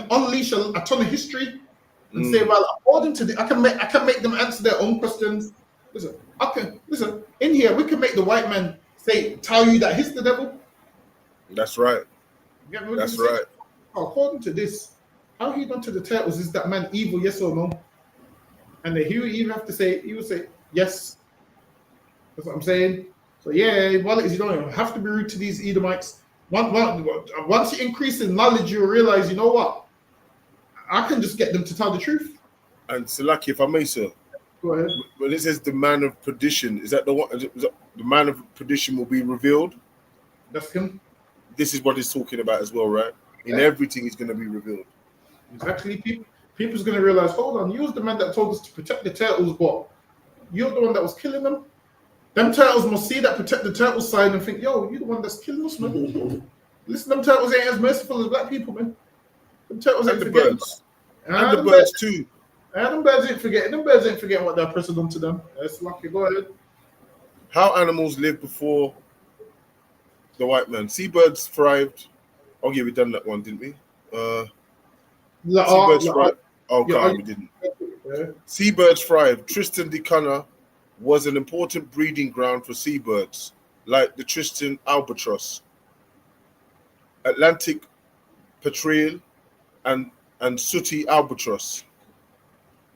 unleash a ton of history and say, well, according to I can make them answer their own questions. Listen, in here we can make the white man tell you that he's the devil. That's right. That's right. According to this, how he done to the turtles, is that man evil, yes or no? And then he would even have to say, he would say, yes. That's what I'm saying. So yeah, well, you don't have to be rude to these Edomites. Once you increase in knowledge, you'll realize, you know what? I can just get them to tell the truth. And Salaki, if I may, sir, Go ahead. when it says the man of perdition, is that the one? Is that the man of perdition will be revealed? That's him. This is what he's talking about as well, right? In Yeah. everything, is going to be revealed. Exactly. People's going to realize, hold on, you was the man that told us to protect the turtles, but you're the one that was killing them. Them turtles must see that protect the turtles sign and think, yo, you're the one that's killing us, man. Listen, them turtles ain't as merciful as black people, man. Them turtles And ain't the forgetting. birds. And the birds too. Them birds ain't forgetting. Them birds ain't forgetting what their oppressor done to them. That's lucky. Go ahead. How animals lived before the white man. Seabirds thrived. Oh yeah, we done that one, didn't we? Seabirds thrived. Oh God, we didn't. Yeah. Seabirds thrived. Tristan da Cunha was an important breeding ground for seabirds, like the Tristan albatross, Atlantic petrel, and sooty albatross,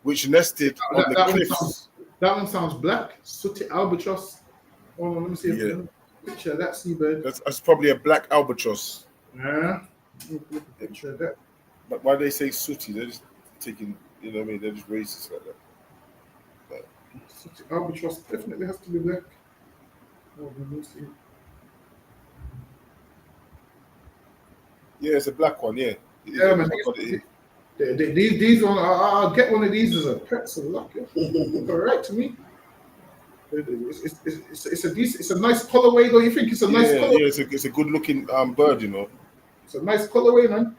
which nested on the cliffs. That one sounds black. Sooty albatross. Oh, let me see if I can picture that seabird. That's probably a black albatross. Yeah. Picture that. But why they say sooty? They're just taking, you know what I mean? They're just racist like that. Sooty albatross definitely has to be black. Oh, let me see. Yeah, it's a black one. Yeah. Yeah, man. These one, I'll get one of these as a pet. So lucky. All right to me. It's a nice colorway, though. You think it's a nice colorway? Yeah, it's a good looking bird, you know. It's a nice colorway, man.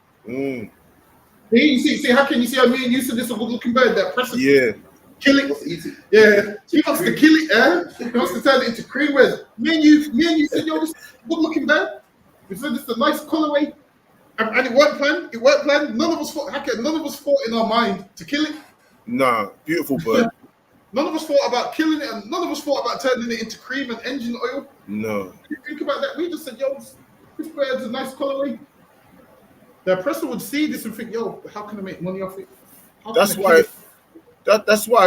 You see, how can you see? I mean, you said this a good looking bird that presses. Yeah. Kill it. Yeah, he wants to kill it. He wants to turn it into cream. Whereas me and you said, yo, this good looking bird. We said this is a nice colorway. And it weren't planned. None of us thought in our mind to kill it. Nah, beautiful bird. None of us thought about killing it, and none of us thought about turning it into cream and engine oil. No. You think about that. We just said, yo, this bird's a nice colorway. The oppressor would see this and think, yo, how can I make money off it? That's why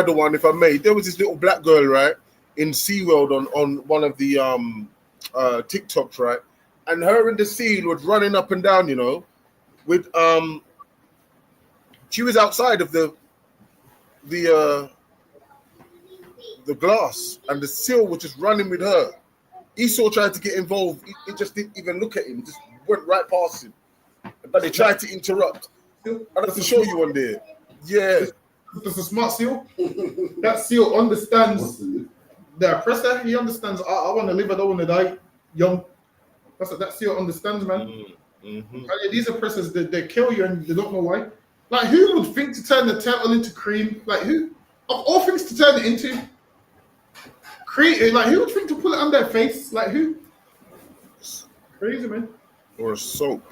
the one, if I may, there was this little black girl, right, in SeaWorld on one of the TikToks, right? And her and the seal was running up and down, you know, with she was outside of the glass, and the seal was just running with her. Esau tried to get involved. He just didn't even look at him. He just went right past him. But they tried to interrupt. I'd have to show you one there. Yeah. That's a smart seal. That seal understands the oppressor. He understands, I want to live, I don't want to die young. That's what that seal understands, man. These oppressors, they kill you and they don't know why. Like, who would think to turn the turtle into cream? Like, who? Of all things to turn it into, cream. Like, who would think to pull it on their face? Like, who? Crazy, man. Or a soap.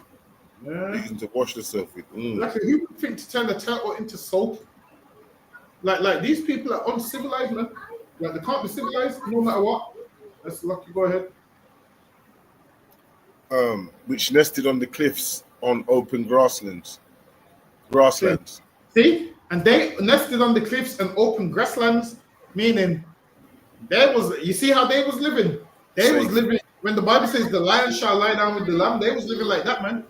Yeah. Using to wash yourself with. Like, who would think to turn the turtle into soap? Like these people are uncivilized, man. Like, they can't be civilized no matter what. That's lucky. Go ahead. Which nested on the cliffs on open grasslands. See? And they nested on the cliffs and open grasslands, meaning you see how they was living? Was living, when the Bible says the lion shall lie down with the lamb, they was living like that, man.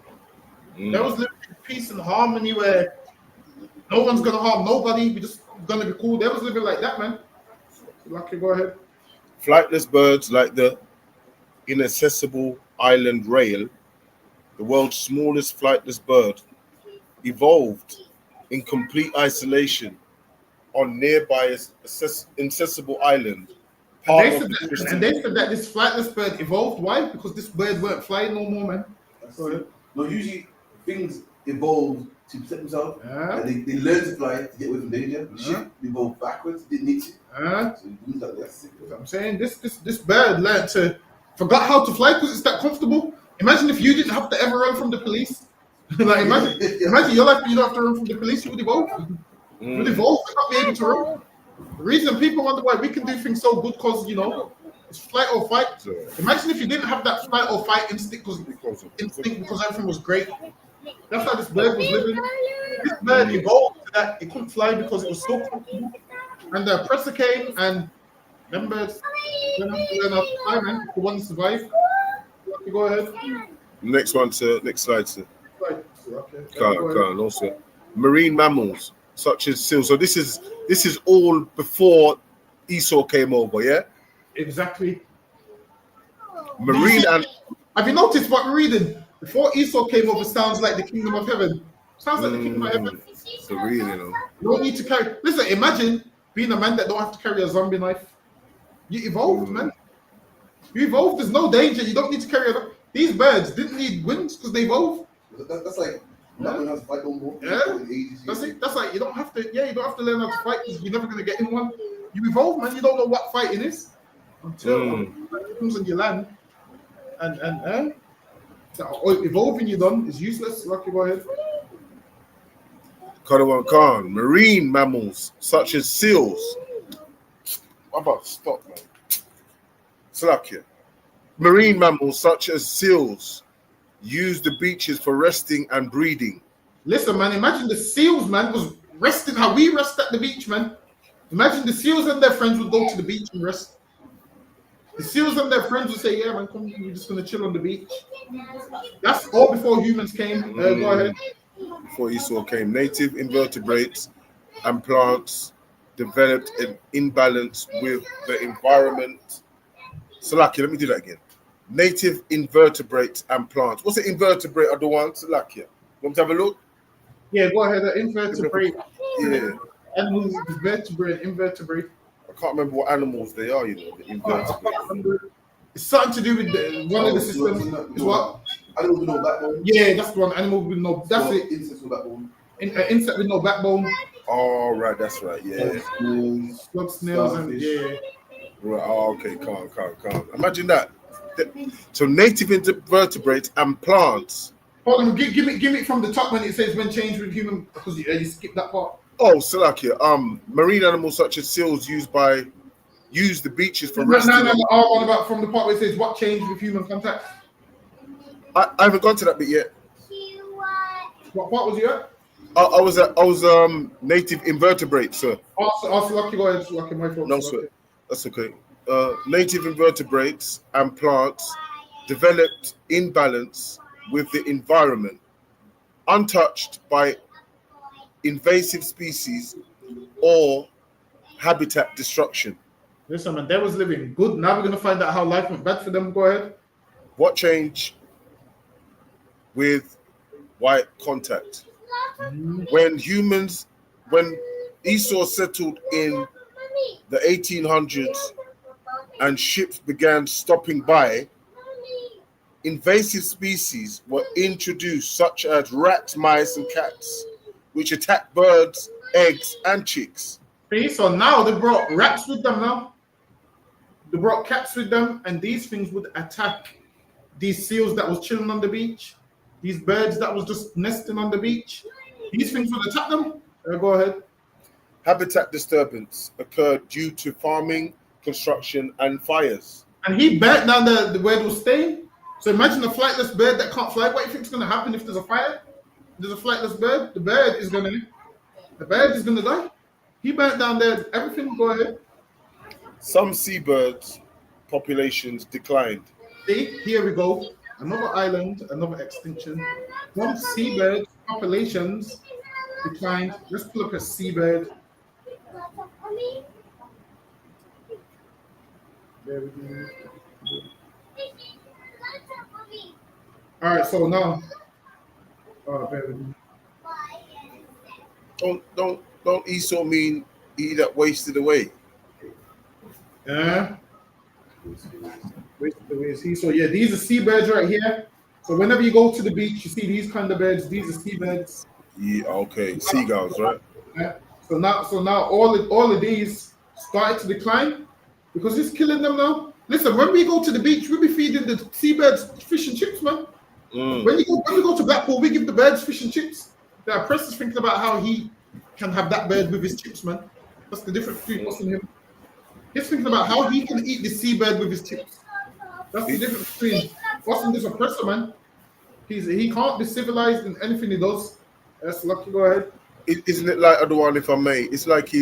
They was living in peace and harmony where no one's going to harm nobody. We just going to be cool. They was living like that, man. Lucky, go ahead. Flightless birds like the inaccessible island rail, the world's smallest flightless bird, evolved in complete isolation on nearby inaccessible island. And they said that this flightless bird evolved. Why? Because this bird weren't flying no more, man. No, usually things evolve to protect themselves. And they learn to fly to get away from danger. The ship evolved backwards, didn't need to. So I'm saying this bird learned to forgot how to fly because it's that comfortable. Imagine if you didn't have to ever run from the police. Like imagine your life, you don't have to run from the police. You would evolve. You would evolve to not be able to run. The reason people wonder why we can do things so good because, you know, it's flight or fight. Imagine if you didn't have that flight or fight instinct because everything was great. That's how this bird was living. This bird evolved to that it couldn't fly because it was so comfortable. And the oppressor came and them birds, Then have to learn how to fly, man. If you want to survive, you go ahead. Next one, sir. Next slide, sir. Right. Okay. Can't. Also, marine mammals such as seals. So this is all before Esau came over, yeah. Exactly. Marine and have you noticed what we're reading? Before Esau came over, sounds like the kingdom of heaven. Sounds like the kingdom of heaven. Marine, you know. You don't need to carry. Listen, imagine being a man that don't have to carry a zombie knife. You evolved, man. You evolved. There's no danger. You don't need to carry a. These birds didn't need wings because they evolved. That's like not learning how to fight no more. Yeah. That's it. That's like you don't have to. Yeah, you don't have to learn how to fight because you're never gonna get in one. You evolve, man. You don't know what fighting is until it comes on your land. And so evolving you done is useless. Lucky, go ahead. Khan. Marine mammals such as seals. How about stop, man? Slakia. Marine mammals such as seals use the beaches for resting and breeding. Listen, man, imagine the seals, man, was resting how we rest at the beach, man. Imagine the seals and their friends would go to the beach and rest. The seals and their friends would say, yeah, man, come, we're just going to chill on the beach. That's all before humans came. Go ahead. Before Esau came, native invertebrates and plants developed an imbalance with the environment. Salakia, let me do that again. Native invertebrates and plants. What's an invertebrate of the one? Salakia. Want to have a look? Yeah, go ahead. Invertebrate. Yeah. Animals, vertebrate, invertebrate. I can't remember what animals they are, you know, the invertebrates. It's something to do with one of the systems. Is what? Animal with no backbone. Yeah, that's the one. Animal with no. That's it. Insect with backbone. Insect with no backbone. Oh, right, that's right. Yeah. Slug snails and yeah. Right. Oh, okay. Calm. Imagine that. So native invertebrates and plants. Hold on, give me from the top when it says when changed with human because you skipped that part. Oh, Salakia. Marine animals such as seals use the beaches for resting. No. All about from the part where it says what changed with human contact. I haven't gone to that bit yet. What part was you at? I was native invertebrates, sir. Also, lucky, go ahead. Lucky, my fault. No, sir. That's okay. Native invertebrates and plants developed in balance with the environment, untouched by invasive species or habitat destruction. Listen, man, they was living good. Now we're gonna find out how life went bad for them. Go ahead. What changed with white contact? When Esau settled in the 1800s and ships began stopping by, invasive species were introduced such as rats, mice, and cats, which attack birds, eggs, and chicks. See, so now they brought rats with them now. They brought cats with them, and these things would attack these seals that was chilling on the beach, these birds that was just nesting on the beach. These things would attack them. Go ahead. Habitat disturbance occurred due to farming, construction, and fires. And he burnt down the where it was staying. So imagine a flightless bird that can't fly. What do you think is going to happen if there's a fire? There's a flightless bird. The bird is going to die. He burnt down there. Everything. Go ahead. Some seabirds populations declined. See, here we go. Another island, another extinction. Some seabird populations declined. Let's pull up a seabird. There we go. All right, so now. Don't Esau mean he that wasted away? Yeah. Wasted away. See, so yeah, these are seabirds right here. So whenever you go to the beach, you see these kind of birds. These are seabirds. Yeah. Okay. Seagulls, right? Yeah. So now all of these started to decline because it's killing them now. Listen, when we go to the beach, we be feeding the seabirds fish and chips, man. When we go to Blackpool, we give the birds fish and chips. The oppressor's thinking about how he can have that bird with his chips, man. That's the difference between us and him. He's thinking about how he can eat the seabird with his chips. That's the difference between us and this oppressor, man. He can't be civilized in anything he does. That's lucky. Go ahead. Isn't it like other one, if I may? It's like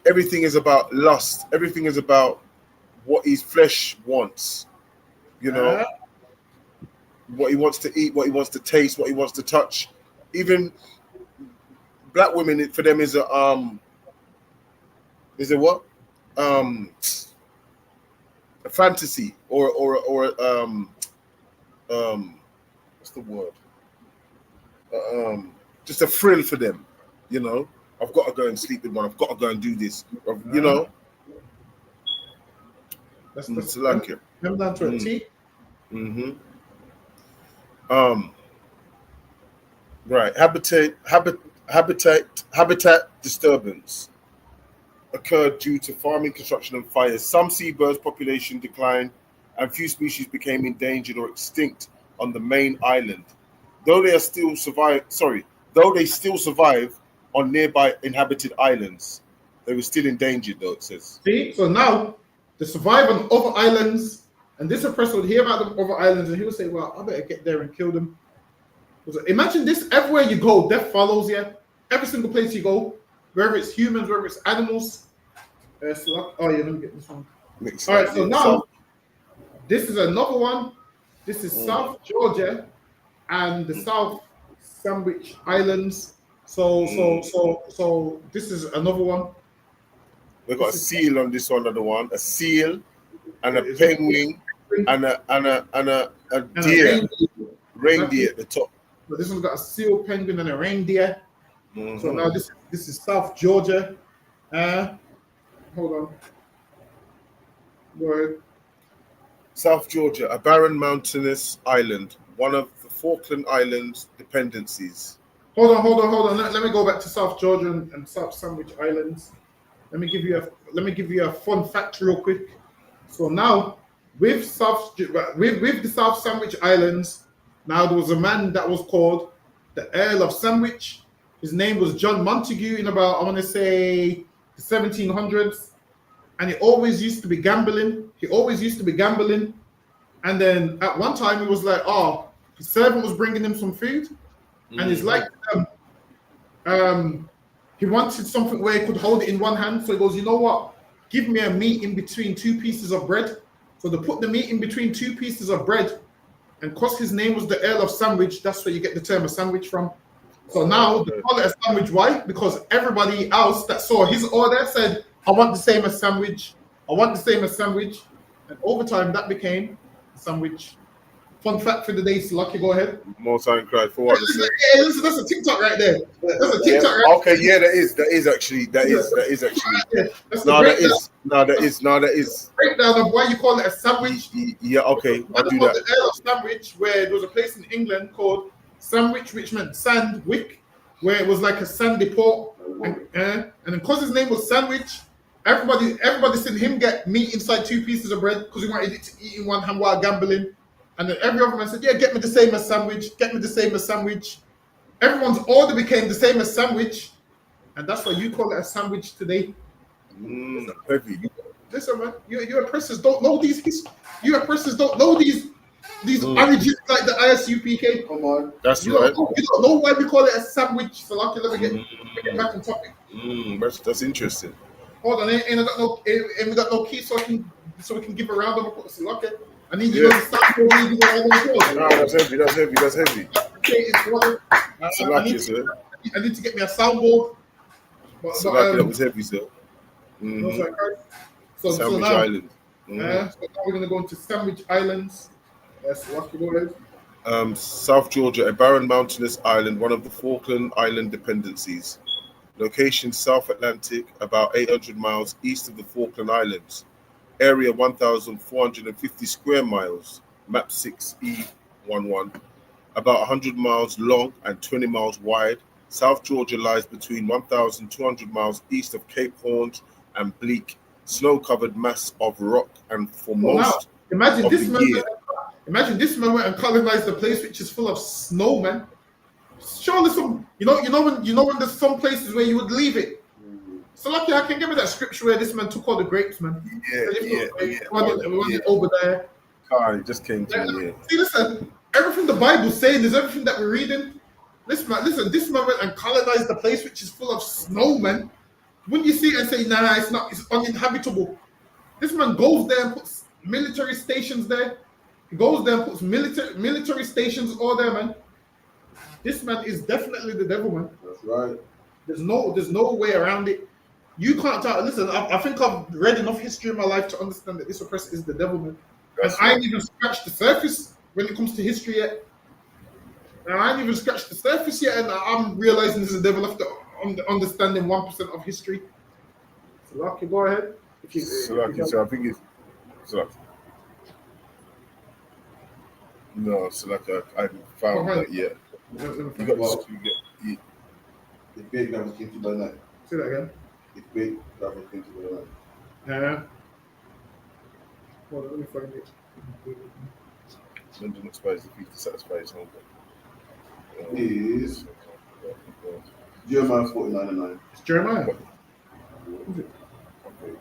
everything is about lust. Everything is about what his flesh wants. You know, what he wants to eat, what he wants to taste, what he wants to touch. Even black women, for them, is a what? A fantasy or what's the word? Just a thrill for them. You know, I've got to go and sleep with one. I've got to go and do this. You know. That's like it. Them down to a T. Mm-hmm. Right. Habitat disturbance occurred due to farming, construction, and fires. Some seabirds' population declined, and few species became endangered or extinct on the main island. Though they still survive on nearby inhabited islands, they were still endangered. Though it says. See, so now they survive on other islands, and this oppressor would hear about the other islands, and he would say, "Well, I better get there and kill them." Imagine this: everywhere you go, death follows you. Every single place you go, whether it's humans, whether it's animals. Let me get this one. All right, so now this is another one. This is South Georgia and the South Sandwich Islands. So this is another one. We've got a seal on this one, another one. A seal and a penguin and a deer, reindeer at the top. So this one's got a seal, penguin, and a reindeer. Mm-hmm. So now this is South Georgia. Hold on. Go ahead. South Georgia, a barren mountainous island, one of the Falkland Islands dependencies. Hold on. Let me go back to South Georgia and South Sandwich Islands. Let me give you a fun fact real quick. So now with the South Sandwich Islands, now there was a man that was called the Earl of Sandwich. His name was John Montague in about, I want to say, the 1700s. And he always used to be gambling. And then at one time he was like, his servant was bringing him some food. And he's like, he wanted something where he could hold it in one hand. So he goes, you know what? Give me a meat in between two pieces of bread. So they put the meat in between two pieces of bread. And because his name was the Earl of Sandwich, that's where you get the term a sandwich from. So now they call it a sandwich. Why? Because everybody else that saw his order said, I want the same as sandwich. And over time, that became a sandwich. Fun fact for the day, Lucky, go ahead. More time cried for what? Hey, listen, that's a TikTok right there. That's a TikTok right there. Okay, yeah, that is actually. That is. Breakdown of why you call it a sandwich. Yeah, okay, I'll do that. The Earl of Sandwich, where there was a place in England called Sandwich, which meant Sandwick, where it was like a sandy port. And then because his name was Sandwich, everybody seen him get meat inside two pieces of bread because he wanted it to eat in one hand while gambling. And then every other man said, yeah, get me the same as sandwich. Everyone's order became the same as sandwich. And that's why you call it a sandwich today. Heavy. Listen, man, you oppressors don't know these. You oppressors don't know these origins like the ISUPK. Come on. That's you right. You don't know why we call it a sandwich. So lucky, let me get back on topic. That's interesting. Hold on, ain't we got no key so we can give a round of applause. So lucky. I need you to stop for me. That's heavy. Okay, I need to get me a soundboard. That was heavy, sir. Sandwich Island. So now we're going to go into Sandwich Islands. Yes, lucky, go ahead. South Georgia, a barren mountainous island, one of the Falkland Island dependencies. Location South Atlantic, about 800 miles east of the Falkland Islands. Area 1,450 square miles, map 6E11, about 100 miles long and 20 miles wide. South Georgia lies between 1,200 miles east of Cape Horn and Bleak, snow-covered mass of rock, and for most imagine of this the man. year. Imagine this man went and colonized the place which is full of snow, man. Surely some, you know when there's some places where you would leave it. So lucky, I can give me that scripture where this man took all the grapes, man. We want it over there. It just came to me. Yeah. See, listen, everything the Bible's saying is everything that we're reading. Listen, this man went and colonized the place which is full of snow, man. Wouldn't you see it and say, nah, it's not, it's uninhabitable? This man goes there and puts military stations there. He goes there and puts military stations all there, man. This man is definitely the devil, man. That's right. There's no way around it. You can't tell. Listen, I think I've read enough history in my life to understand that this oppressor is the devil, man. And I ain't even scratched the surface when it comes to history yet. And I ain't even scratched the surface yet, and I'm realizing this is the devil after understanding 1% of history. So, Lucky, go ahead. So I think it's no, so like I haven't found that yet. You got to get the big guy was came to by night. Say that again. The big guy was came to by night. Yeah. Hold on, let me find it. London expires the feast to satisfy his hunger. Is Jeremiah 49:9. It's Jeremiah. Okay.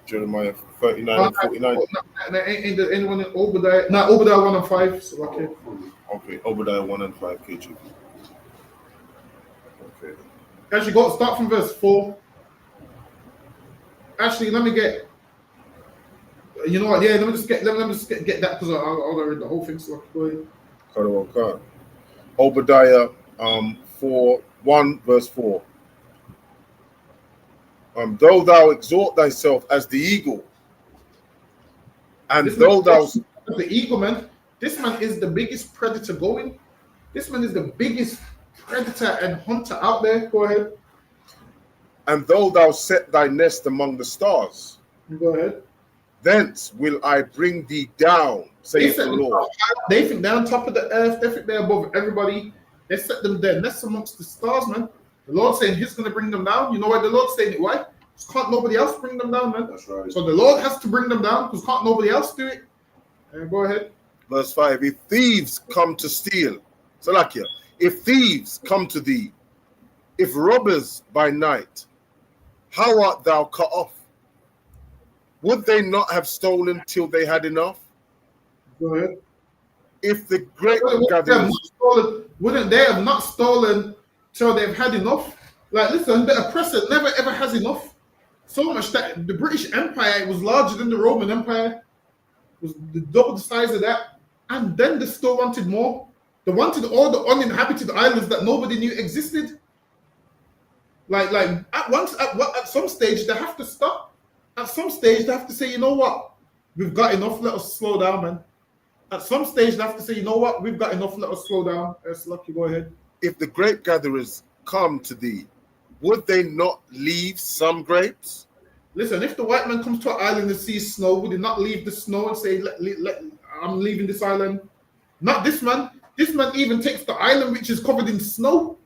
Jeremiah 39 and 49. Ain't there anyone in Obadiah? No, Obadiah 1 and 5. So okay. Okay, Obadiah 1 and 5. KG. Okay. Actually, go start from verse 4. Actually, let me get. You know what? Yeah, let me just get that because I'll read the whole thing. So go ahead. Obadiah 1 verse 4. Though thou exhort thyself as the eagle, and this though thou the eagle, man, this man is the biggest predator going. This man is the biggest predator and hunter out there. Go ahead. And though thou set thy nest among the stars, go ahead. Thence will I bring thee down, saith the Lord. They think they're on top of the earth. They think they're above everybody. They set them there, nest amongst the stars, man. The Lord's saying He's going to bring them down. You know why the Lord's saying it? Why? Because can't nobody else bring them down, man. That's right. So the Lord has to bring them down because can't nobody else do it. Go ahead. Verse 5. If thieves come to steal, Salakia, if thieves come to thee, if robbers by night, how art thou cut off? Would they not have stolen till they had enough? Go ahead. If the great gathering, wouldn't they have not stolen till they've had enough? Like, listen, the oppressor never ever has enough. So much that the British Empire was larger than the Roman Empire, it was double the size of that, and then they still wanted more. They wanted all the uninhabited islands that nobody knew existed. Like at some stage they have to stop. At some stage they have to say, you know what, we've got enough. Let us slow down, man. At some stage they have to say, you know what, we've got enough. Let us slow down. Lucky, go ahead. If the grape gatherers come to thee, would they not leave some grapes? Listen, if the white man comes to an island and sees snow, would he not leave the snow and say, I'm leaving this island? Not this man. This man even takes the island which is covered in snow.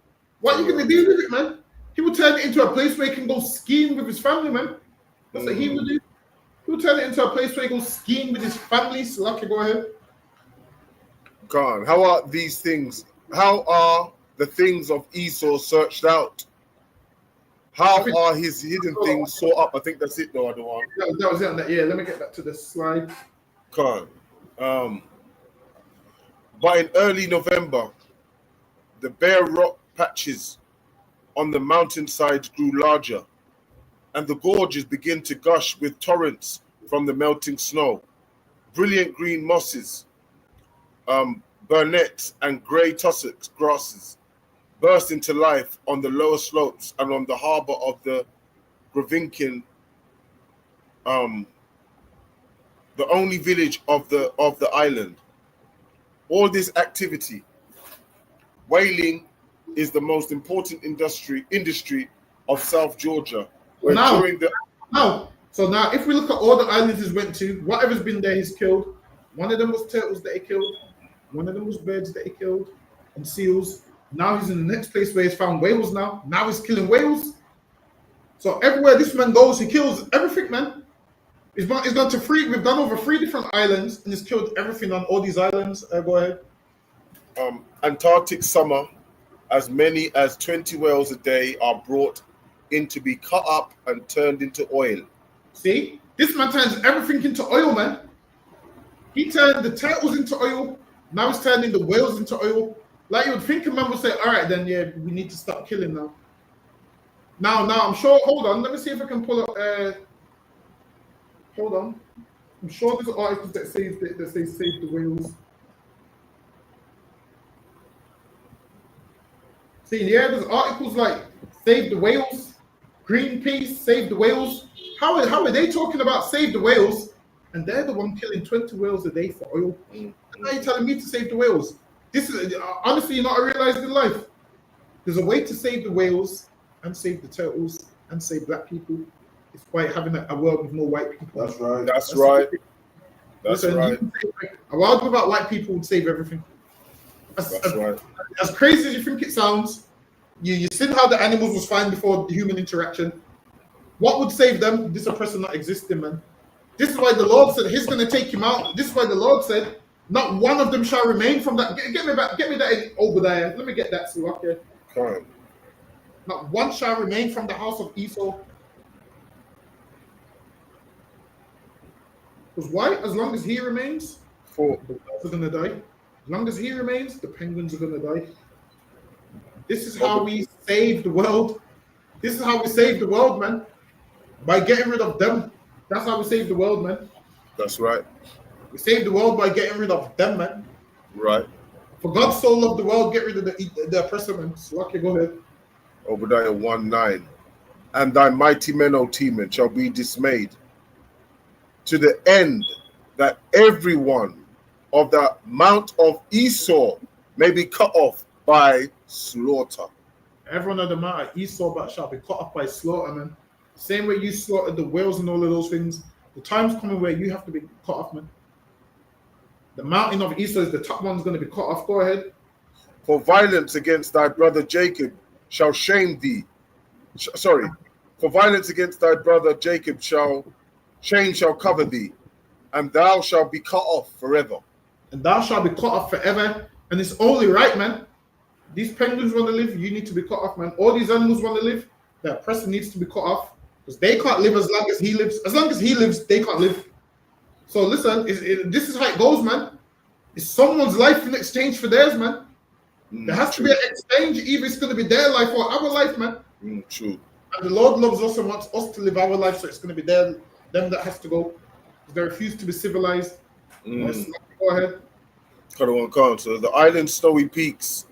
What are you going to do with it, man? He would turn it into a place where he can go skiing with his family, man. That's what he would do. He would turn it into a place where he goes skiing with his family. So, Lucky, go ahead. God, how are these things? How are the things of Esau searched out? How are his hidden things sought up? I think that's it, though. I don't want. That was it on that. Yeah, let me get back to the slide. God. But in early November, the bare rock patches on the mountainsides grew larger, and the gorges began to gush with torrents from the melting snow. Brilliant green mosses, burnets, and grey tussock grasses burst into life on the lower slopes and on the harbor of the Gravinkin, the only village of the island. All this activity, whaling is the most important industry of South Georgia. So now, if we look at all the islands he's went to, whatever's been there, he's killed. One of them was turtles that he killed. One of them was birds that he killed, and seals. Now he's in the next place where he's found whales. Now he's killing whales. So everywhere this man goes, he kills everything, man. He's gone to three. We've done over 3 different islands, and he's killed everything on all these islands. Go ahead. Antarctic summer, as many as 20 whales a day are brought in to be cut up and turned into oil. See, this man turns everything into oil, man. He turned the turtles into oil. Now he's turning the whales into oil. Like you would think a man would say, all right, then, yeah, we need to stop killing now. Now, I'm sure, hold on. Let me see if I can pull up. Hold on. I'm sure there's articles that say save the whales. See, yeah, there's articles like save the whales, Greenpeace, save the whales. How are they talking about save the whales? And they're the one killing 20 whales a day for oil. And now you're telling me to save the whales. This is honestly not realized in life. There's a way to save the whales and save the turtles and save black people. It's by having a world with no white people. That's right. That's right. That's Listen, right. A world without white people would save everything. That's right. As crazy as you think it sounds, you seen how the animals was fine before the human interaction. What would save them? This oppressor not existing, man. This is why the Lord said He's going to take him out. This is why the Lord said, not one of them shall remain from that. Get me that in Obadiah. Let me get that. So okay. Come on. Not one shall remain from the house of Esau. Because why? As long as he remains, the birds are going to die. As long as he remains, the penguins are going to die. This is how we save the world. This is how we save the world, man. By getting rid of them. That's how we save the world, man. That's right. We save the world by getting rid of them, man. Right. For God so loved the world, get rid of the oppressor, man. So, okay, go ahead. Obadiah 1:9. And thy mighty men, O Teman, shall be dismayed, to the end that everyone of the mount of Esau may be cut off by slaughter. Everyone of the mount of Esau but shall be cut off by slaughter, man. Same way you slaughtered the whales and all of those things. The time's coming where you have to be cut off, man. The mountain of Esau is the top one's going to be cut off. Go ahead. For violence against thy brother Jacob shall shame thee. For violence against thy brother Jacob shame shall cover thee, and thou shalt be cut off forever. And thou shalt be cut off forever. And it's only right, man. These penguins want to live, you need to be cut off, man. All these animals want to live, the oppressor needs to be cut off. Because they can't live as long as he lives. As long as he lives, they can't live. So listen, this is how it goes, man. It's someone's life in exchange for theirs, man. There has to be an exchange. Either it's going to be their life or our life, man. True. And the Lord loves us and wants us to live our life, so it's going to be them that has to go. Because they refuse to be civilized. Go ahead. So the island's snowy peaks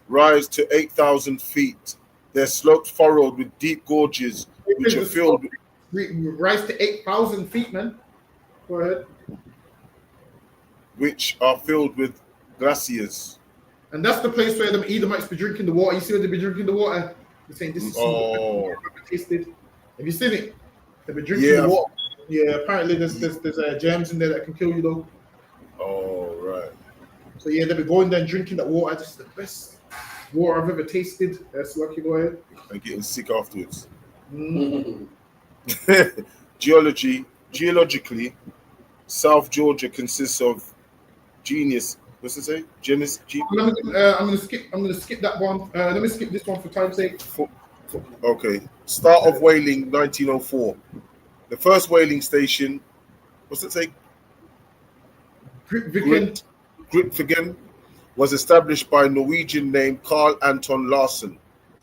rise to 8,000 feet. Their slopes furrowed with deep gorges, which are filled with... Rise to 8,000 feet, man. Go ahead. Which are filled with glaciers. And that's the place where them Edomites be drinking the water. You see where they be drinking the water? They're saying this is something I've never tasted. Have you seen it? They be drinking the water. Yeah, apparently there's germs in there that can kill you though. Oh, right. So yeah, they be going there and drinking that water. This is the best water I've ever tasted. That's lucky. Go ahead. And getting sick afterwards. Geologically, South Georgia consists of What's it say? I'm gonna skip that one. Let me skip this one for time's sake. Okay. Start of whaling 1904. The first whaling station. What's it say? Grytviken was established by Norwegian named Carl Anton Larsen.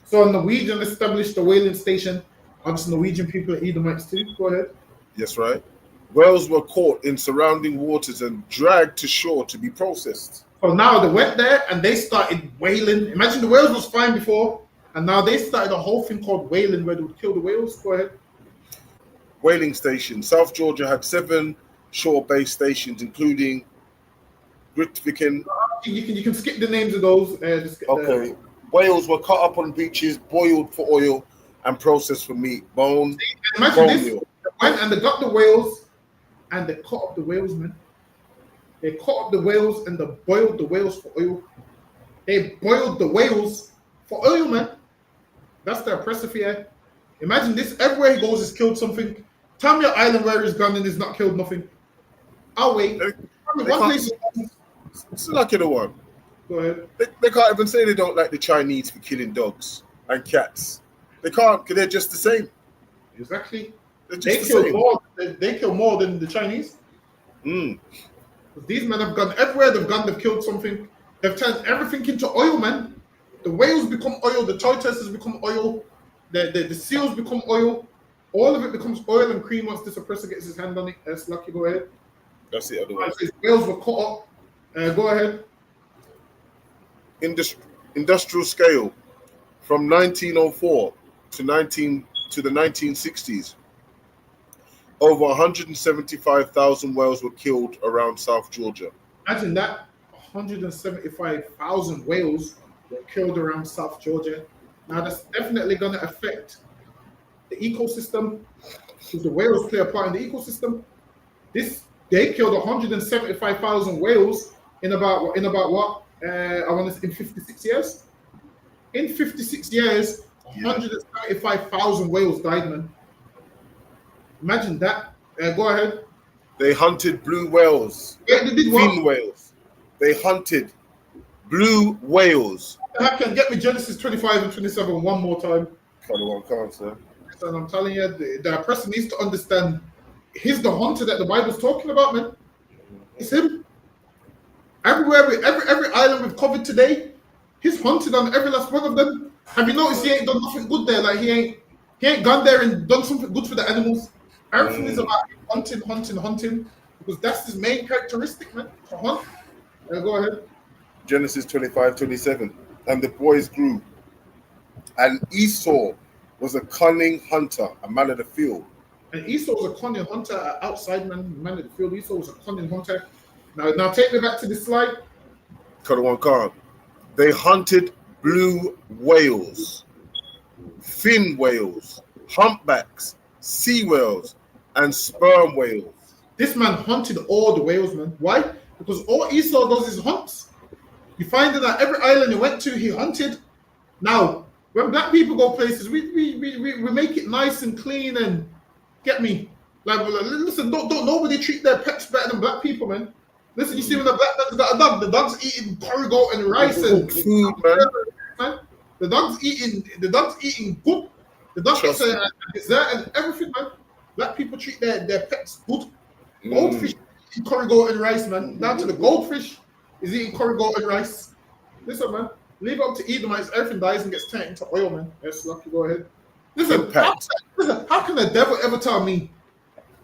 So Norwegian established the whaling station. Obviously, Norwegian people are Edomites too. Go ahead. Yes, right. Whales were caught in surrounding waters and dragged to shore to be processed. So now they went there and they started whaling. Imagine the whales was fine before, and now they started a whole thing called whaling where they would kill the whales. Go ahead. Whaling station. South Georgia had 7 shore-based stations, including Grytviken. You can skip the names of those. Okay. Whales were cut up on beaches, boiled for oil, and processed for meat. Imagine this. They went and they got the whales, and they cut up the whales, man. They cut up the whales and they boiled the whales for oil. They boiled the whales for oil, man. That's the oppressive here. Imagine this. Everywhere he goes, he's killed something. Tell me an island where he's gone and he's not killed nothing. I'll wait. It's like the one. Go ahead. They can't even say they don't like the Chinese for killing dogs and cats. They can't because they're just the same. Exactly. They kill more. They kill more than the Chinese. These men have gone everywhere they've gone. They've killed something. They've turned everything into oil, man. The whales become oil. The tortoises become oil. The seals become oil. All of it becomes oil and cream once this oppressor gets his hand on it. That's lucky. Go ahead. That's it. Otherwise, whales were caught up. Go ahead. Industrial scale from 1904 to the 1960s. Over 175,000 whales were killed around South Georgia. Imagine that, 175,000 whales were killed around South Georgia. Now that's definitely going to affect the ecosystem, because the whales play a part in the ecosystem. They killed 175,000 whales in about what? I want to say in 56 years. In 56 years, 175,000 whales died, man. Imagine that. Go ahead. They hunted blue whales. Yeah, they did fin whales. They hunted blue whales. I can get me Genesis 25 and 27 one more time. Follow on, can't, sir. And I'm telling you, the person needs to understand. He's the hunter that the Bible's talking about, man. It's him. Everywhere, every island we've covered today, he's hunted on every last one of them. Have you noticed he ain't done nothing good there? Like he ain't gone there and done something good for the animals. Everything is about hunting, because that's his main characteristic, man. To hunt. Go ahead. Genesis 25:27. And the boys grew, and Esau was a cunning hunter, a man of the field. And Esau was a cunning hunter, outside man of the field. Esau was a cunning hunter. Now take me back to this slide. They hunted blue whales, fin whales, humpbacks, sea whales, and sperm whales. This man hunted all the whales, man. Why? Because all Esau does is hunts. You find that every island he went to, he hunted. Now, when black people go places, we make it nice and clean and get me. Like, listen, don't nobody treat their pets better than black people, man. Listen, you see when the black man's got a dog, the dog's eating corrigo and rice and food, man. The dog's eating good. The dog gets a dessert and everything, man. Black people treat their pets good. Goldfish eating corrigo and rice, man. Down to the goldfish is eating corrigo and rice. Listen, man. Leave it up to Edomites. Everything dies and gets turned into oil, man. Yes, lucky. Go ahead. Listen, how can the devil ever tell me,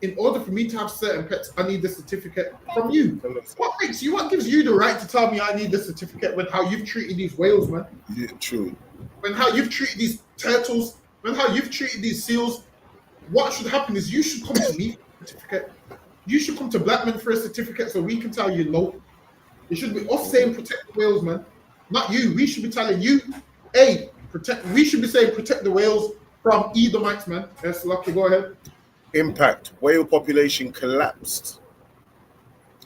in order for me to have certain pets, I need the certificate from you? What gives you the right to tell me I need the certificate when how you've treated these whales, man? Yeah, true. When how you've treated these turtles, when how you've treated these seals, what should happen is you should come to me for a certificate. You should come to black men for a certificate so we can tell you no. It should be us saying protect the whales, man. Not you. We should be telling you, hey, protect. We should be saying protect the whales from Edomites, man. Yes, lucky. Go ahead. Impact. Whale population collapsed,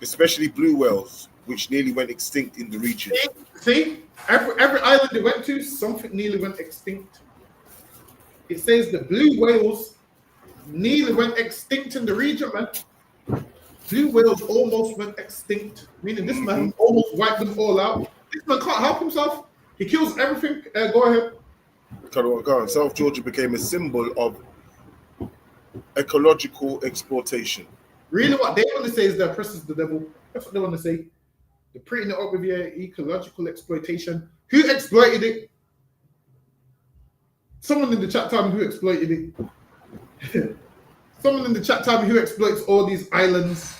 especially blue whales, which nearly went extinct in the region. See? Every island they went to, something nearly went extinct. It says the blue whales nearly went extinct in the region, man. Blue whales almost went extinct, meaning this man almost wiped them all out. This man can't help himself. He kills everything. Go ahead. South Georgia became a symbol of ecological exploitation. Really, what they want to say is the oppressors the devil. That's what they want to say. They're putting it up with your ecological exploitation. Who exploited it? Someone in the chat tell me who exploited it. Someone in the chat tell me who exploits all these islands.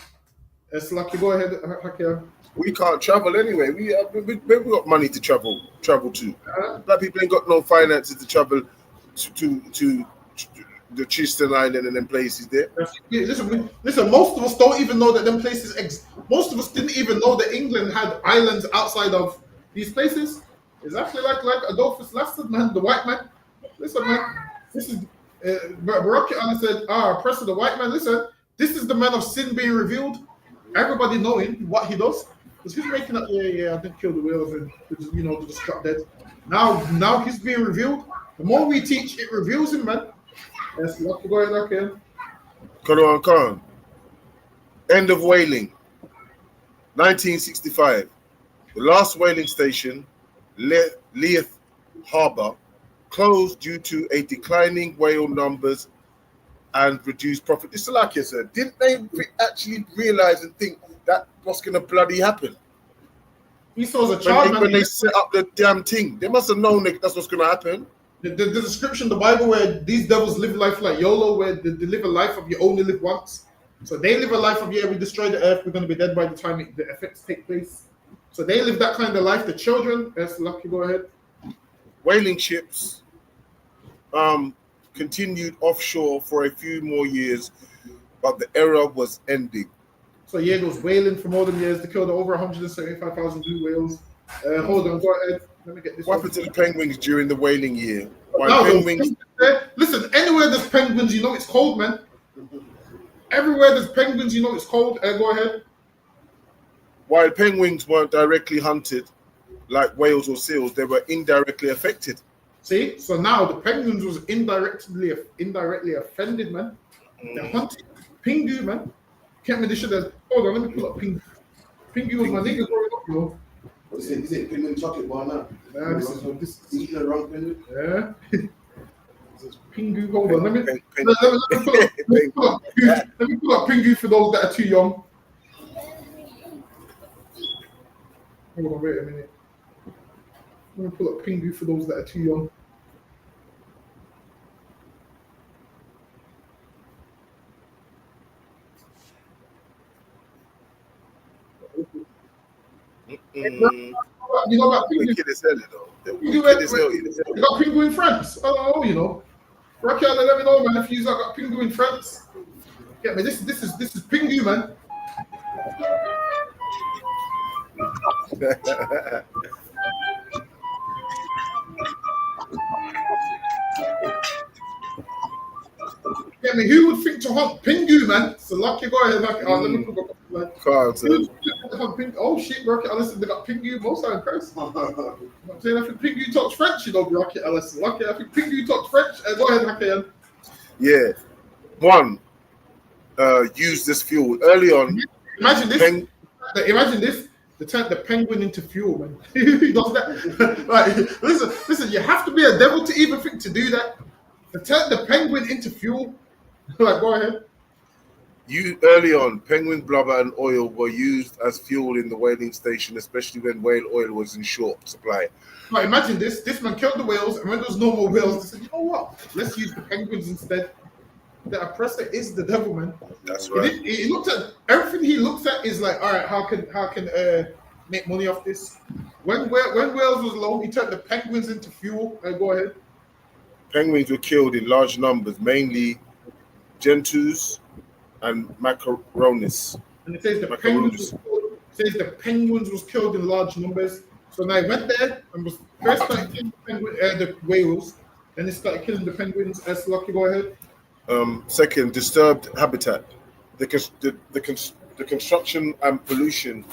Lucky. Go ahead, Hakia. We can't travel anyway. We got money to travel to. Black people ain't got no finances to travel to the Tristan Island and them places there. Listen. Most of us don't even know that them places. Most of us didn't even know that England had islands outside of these places. Exactly like Adolphus Lasted, man, the white man. Listen, man. This is Barack Obama said, oppressor, the white man. Listen, this is the man of sin being revealed. Everybody knowing what he does. Because he's making up, I didn't kill the whales and to just drop dead. Now he's being revealed. The more we teach, it reveals him, man. Yes, go ahead, okay. Khan. End of whaling. 1965. The last whaling station, Leith Harbour, closed due to a declining whale numbers and reduced profit. This is like you said. Didn't they actually realize and think that what's going to bloody happen? Esau's a child, when they set up the damn thing, they must have known that's what's going to happen. The description, the Bible, where these devils live life like YOLO, where they live a life of you only live once. So they live a life of, we destroy the earth, we're going to be dead by the time the effects take place. So they live that kind of life. The children, yes, Lucky, go ahead. Whaling ships continued offshore for a few more years, but the era was ending. So there was whaling for more than years. They killed over 175,000 blue whales. Hold on, go ahead. Let me get this. What happened to the penguins during the whaling year? Listen, anywhere there's penguins, you know it's cold, man. Everywhere there's penguins, you know it's cold. Go ahead. While penguins weren't directly hunted like whales or seals, they were indirectly affected. See, so now the penguins was indirectly offended, man. They're hunting Pingu, man. Can't me this shit. Hold on, let me pull up Pingu. Pingu was my nigga growing up, you know. Is it penguin chocolate bar now? This is eating the wrong penguin. Yeah. Pingu, hold on. Let me pull up Pingu for those that are too young. Hold on, wait a minute. Let me pull up Pingu for those that are too young. You know about Pingu? Wicked as hell, though. You got Pingu in France? Oh, you know. Rocky, let me know, man. If you got Pingu in France, get me. This is Pingu, man. Get me. Who would think to hunt Pingu, man? So Lucky, go ahead. Lucky. Let me put up. Oh shit, Rocket Ellison, they got Pingu. Most are impressed. I'm saying, I think Pingu talks French, you know, Rocket Ellison. Lucky, I think Pingu talks French. Go ahead, Lucky. Yeah. One, use this fuel. Early on. Imagine this. They turned the penguin into fuel, man. Who does that? Like, listen, you have to be a devil to even think to do that. They turned the penguin into fuel. Like, go ahead. Early on, penguin blubber and oil were used as fuel in the whaling station, especially when whale oil was in short supply. Like, imagine this. This man killed the whales, and when there was no more whales, they said, you know what? Let's use the penguins instead. The oppressor is the devil, man. That's right. He looked at everything. He looks at is like, all right, how can make money off this? When whales was low, he turned the penguins into fuel. Go ahead. Penguins were killed in large numbers, mainly gentoos and macaronis. And it says the penguins was killed in large numbers. So now he went there and was first started killing the whales, then he started killing the penguins. Lucky, go ahead. Second, disturbed habitat. The construction and pollution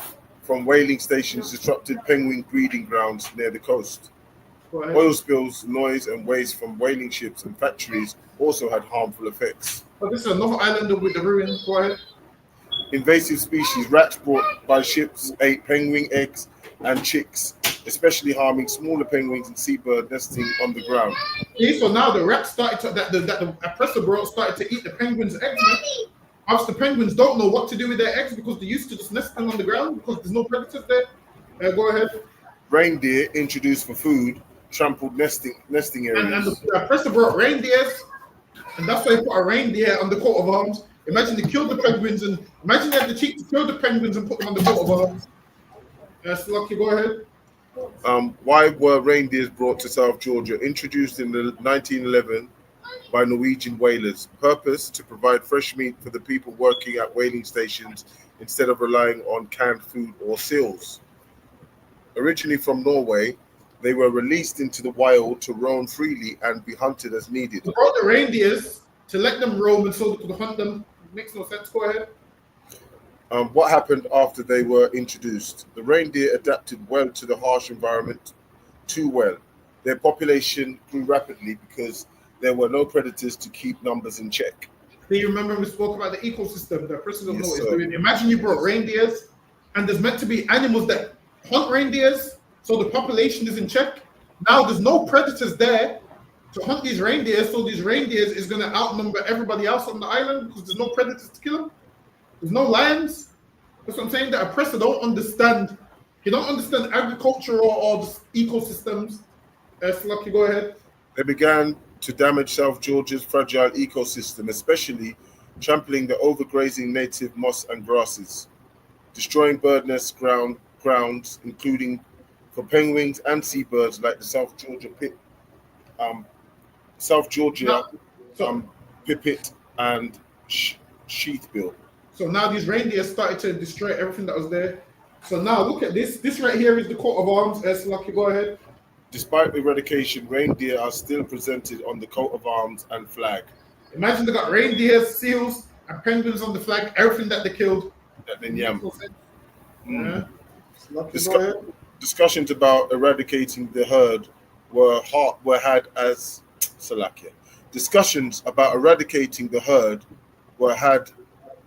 from whaling stations disrupted penguin breeding grounds near the coast. Oil spills, noise, and waste from whaling ships and factories also had harmful effects. But this is another islander with the ruin. Go ahead. Invasive species, rats brought by ships ate penguin eggs and chicks, especially harming smaller penguins and seabird nesting on the ground. Okay, so now the rats started to the oppressor brought started to eat the penguins' eggs. Whilst the penguins don't know what to do with their eggs because they used to just nesting on the ground because there's no predators there. Go ahead. Reindeer introduced for food trampled nesting areas. And the oppressor brought reindeers, and that's why they put a reindeer on the coat of arms. Imagine they killed the penguins, and imagine they had the cheek to kill the penguins and put them on the coat of arms. Lucky, go ahead. Why were reindeers brought to South Georgia? Introduced in 1911 by Norwegian whalers. Purpose: to provide fresh meat for the people working at whaling stations instead of relying on canned food or seals. Originally from Norway, they were released into the wild to roam freely and be hunted as needed. They brought the reindeers to let them roam and so they could hunt them. Makes no sense. Go ahead. What happened after they were introduced? The reindeer adapted well to the harsh environment, too well. Their population grew rapidly because there were no predators to keep numbers in check. Do you remember we spoke about the ecosystem? The person don't know what it's doing. Imagine you brought reindeers, and there's meant to be animals that hunt reindeers, so the population is in check. Now there's no predators there to hunt these reindeers, so these reindeers is going to outnumber everybody else on the island because there's no predators to kill them. There's no lions. That's what I'm saying. The oppressor don't understand. He don't understand agriculture or the ecosystems. Lucky, go ahead. They began to damage South Georgia's fragile ecosystem, especially trampling the overgrazing native moss and grasses, destroying bird nest grounds, including for penguins and seabirds like the South Georgia So, pipit and sheathbill. so now these reindeer started to destroy everything that was there. So now look at this. This right here is the coat of arms. Lucky, go ahead. Despite eradication, reindeer are still presented on the coat of arms and flag. Imagine they got reindeer, seals, and penguins on the flag. Everything that they killed. That then yam. Yeah. Lucky, go ahead. Discussions about eradicating the herd were had as Salakia. Discussions about eradicating the herd were had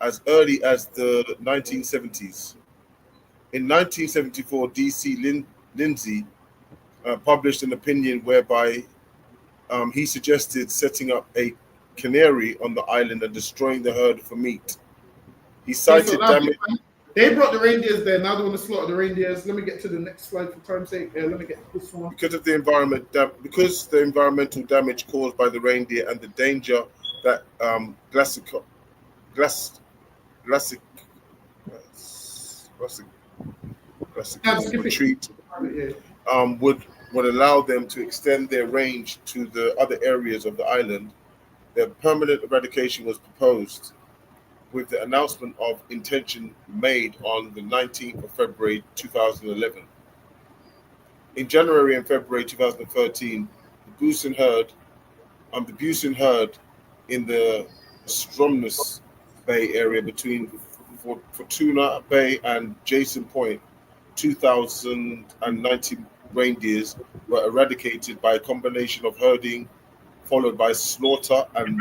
as early as the 1970s. In 1974, D.C. Lindsay published an opinion whereby he suggested setting up a cannery on the island and destroying the herd for meat. He cited damage. They brought the reindeers there. Now they want to slaughter the reindeers. Let me get to the next slide for time's sake. Let me get this one. Because of the environmental damage caused by the reindeer and the danger that retreat would allow them to extend their range to the other areas of the island, their permanent eradication was proposed, with the announcement of intention made on the 19th of February 2011. In January and February 2013, the Busan herd in the Stromness Bay area between Fortuna Bay and Jason Point, 2,090 reindeers were eradicated by a combination of herding followed by slaughter and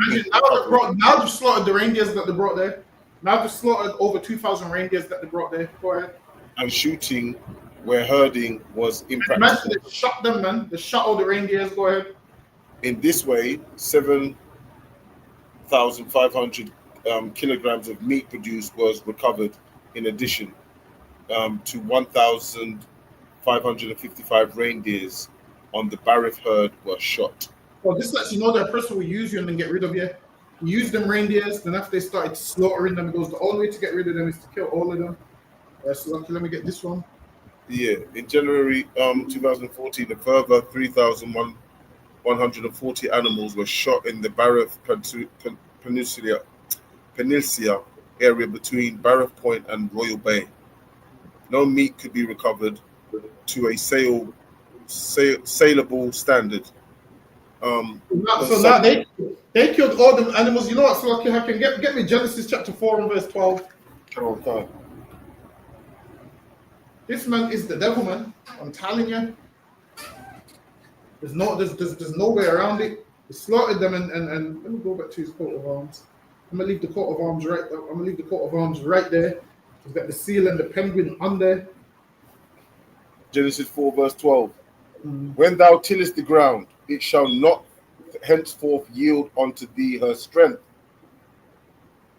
now they've slaughtered the reindeers that they brought there. Now they've slaughtered over 2,000 reindeers that they brought there. Go ahead. And shooting where herding was impractical. Imagine they shot them, man. They shot all the reindeers. Go ahead. In this way, 7,500 kilograms of meat produced was recovered, in addition to 1,555 reindeers on the Barith herd were shot. Well, this lets you know that a person will use you and then get rid of you. You use them reindeers, then after they started slaughtering them, it goes the only way to get rid of them is to kill all of them. So let me get this one. Yeah, in January 2014, a further 3,140 animals were shot in the Barith Peninsula area between Barith Point and Royal Bay. No meat could be recovered to a saleable standard. So now they killed all them animals. You know what? So I can get me Genesis chapter 4 and verse 12. Okay. This man is the devil, man. I'm telling you. There's no way around it. He slaughtered them and let me go back to his coat of arms. I'm gonna leave the coat of arms right there. He's got the seal and the penguin on there. Genesis 4 verse 12. When thou tillest the ground, it shall not henceforth yield unto thee her strength.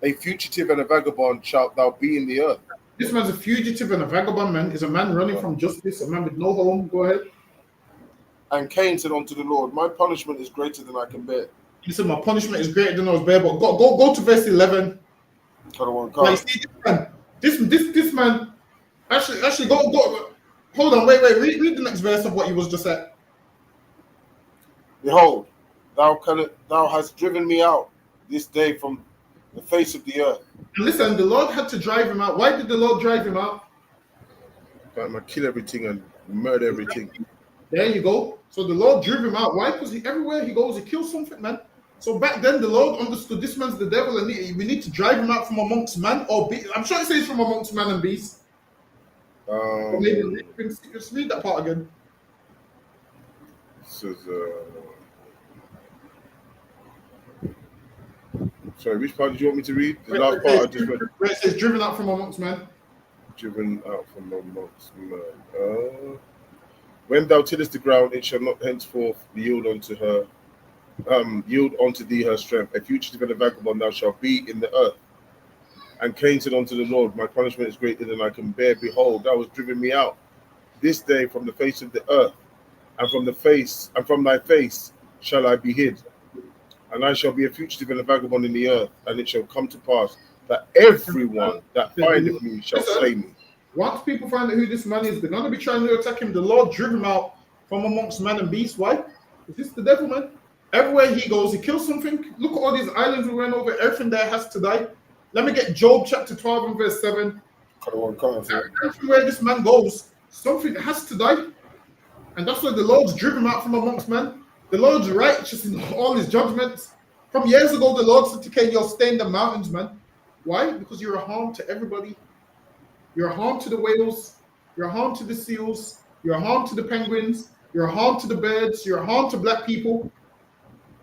A fugitive and a vagabond shalt thou be in the earth. This man's a fugitive and a vagabond, man. Is a man running from justice, a man with no home. Go ahead. And Cain said unto the Lord, my punishment is greater than I can bear. He said, my punishment is greater than I was bear. But go to verse 11. Like, see, this man. Actually, go. Hold on, wait. Read the next verse of what he was just at. Behold, thou hast driven me out this day from the face of the earth. And listen, the Lord had to drive him out. Why did the Lord drive him out? I'm gonna kill everything and murder everything. There you go. So the Lord drove him out. Why? Because everywhere he goes, he kills something, man. So back then, the Lord understood this man's the devil, and we need to drive him out from amongst man or beast. I'm sure it says from amongst man and beast. Just read that part again. This is sorry, which part did you want me to read? The last part I just read. Where it says driven out from amongst men. Driven out from amongst men. When thou tillest the ground, it shall not henceforth yield unto thee her strength. A fugitive and a vagabond thou shalt be in the earth. And Cain said unto the Lord, my punishment is greater than I can bear. Behold, thou hast driven me out this day from the face of the earth, and from thy face shall I be hid. And I shall be a fugitive and a vagabond in the earth, and it shall come to pass that everyone that findeth me shall slay me. Once people find out who this man is, they're going to be trying to attack him. The Lord drew him out from amongst man and beast. Why? Is this the devil, man? Everywhere he goes, he kills something. Look at all these islands we went over. Everything there has to die. Let me get Job chapter 12 and verse 7. Everywhere this man goes, something has to die. And that's why the Lord's driven him out from amongst men. The Lord's righteous in all his judgments. From years ago, the Lord said to Cain, you'll stay in the mountains, man. Why? Because you're a harm to everybody. You're a harm to the whales. You're a harm to the seals. You're a harm to the penguins. You're a harm to the birds. You're a harm to black people.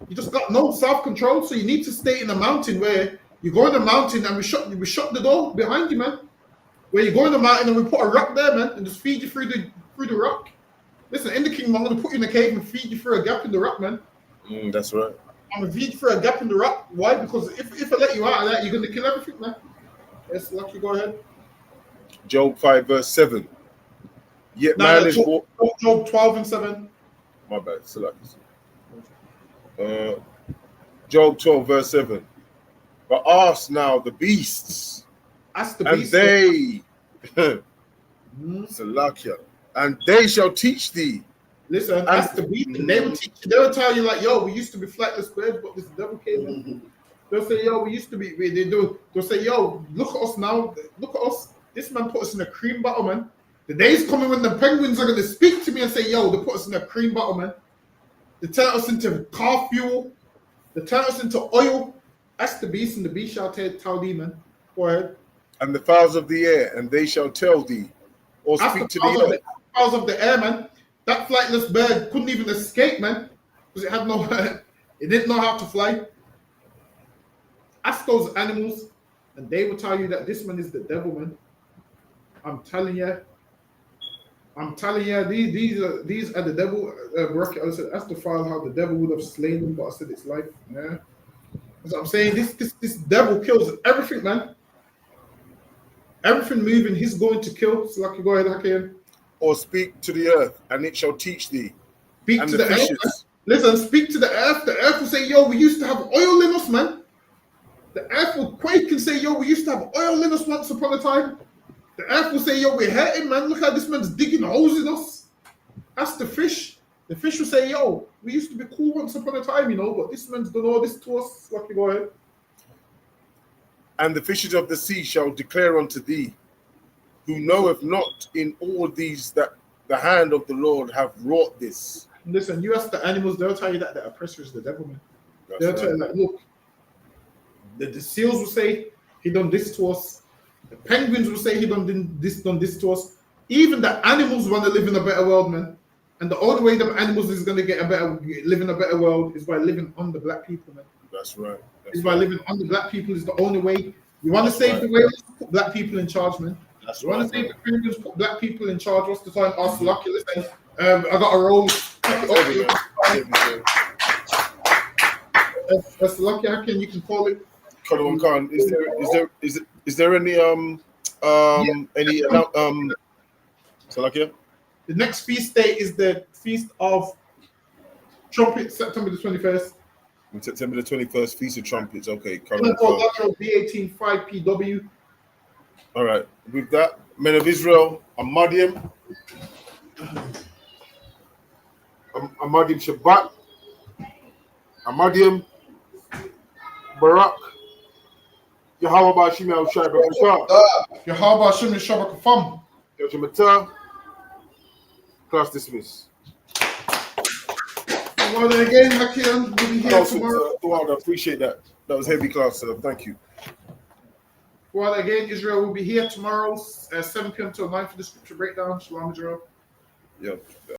You just got no self-control, so you need to stay in a mountain where you go in the mountain and we shut the door behind you, man. Where you go in the mountain and we put a rock there, man, and just feed you through the rock. Listen, in the kingdom, I'm going to put you in a cave and feed you through a gap in the rock, man. That's right. I'm going to feed you through a gap in the rock. Why? Because if I let you out of that, you're going to kill everything, man. Yes, Lucky, go ahead. Job 5 verse 7. Yet No, man is Job 12 and 7. My bad. Job 12 verse 7. But ask now the beasts, Ask the and beasts, they Salakia, and they shall teach thee. Listen, ask the beast, and they will teach you. They will tell you like, yo, we used to be flightless birds, but this devil came in. They'll say, yo, we used to be. They'll say, yo, look at us now. Look at us. This man put us in a cream bottle, man. The day's coming when the penguins are going to speak to me and say, yo, they put us in a cream bottle, man. They turn us into car fuel. They turn us into oil. Ask the beast, and the beast shall tell thee, man. Go ahead. And the fowls of the air, and they shall tell thee, or speak to the earth. Fowls of the air, man. That flightless bird couldn't even escape, man, because it had no, it didn't know how to fly. Ask those animals, and they will tell you that this man is the devil, man. I'm telling you, these are the devil. I said, ask the father how the devil would have slain him, but I said it's life. Yeah, that's what I'm saying. This devil kills everything, man. Everything moving, he's going to kill. So, like, go ahead, Hakim. Or speak to the earth, and it shall teach thee. Speak and to the earth. Listen, speak to the earth. The earth will say, yo, we used to have oil in us, man. The earth will quake and say, yo, we used to have oil in us once upon a time. The earth will say, yo, we're hurting, man. Look how this man's digging holes in us. Ask the fish. The fish will say, yo, we used to be cool once upon a time, you know, but this man's done all this to us. Like, go ahead. And the fishes of the sea shall declare unto thee, who knoweth not in all these that the hand of the Lord have wrought this. Listen, you ask the animals, they'll tell you that the oppressor is the devil, man. They'll tell you, like, look, the seals will say, he done this to us. The penguins will say, he done this to us. Even the animals want to live in a better world, man. And the only way them animals is going to live in a better world is by living under black people, man. That's right. By living under black people is the only way. You want to save the whales, put black people in charge, man. You want to save the penguins, put black people in charge. What's the time? Ask Lucky. Listen, I got a roll. That's Lucky. How can you can call it? Khan, is there any so like yeah? The next feast day is the feast of trumpets, September the 21st. On September the 21st, Feast of Trumpets. Okay, B185 PW. All right. With that, men of Israel, Amadim Shabbat, Amadim Barak, Yahweh Bashim Al Shai Barakah, Yahweh Bashim Al Shai Barakah, Yahweh Class dismissed. Well, again, Hakim will be here tomorrow. I appreciate that. That was heavy class, sir. Thank you. Well, again, Israel will be here tomorrow at 7 p.m. till 9 for the scripture breakdown. Shalom, Israel. Yeah.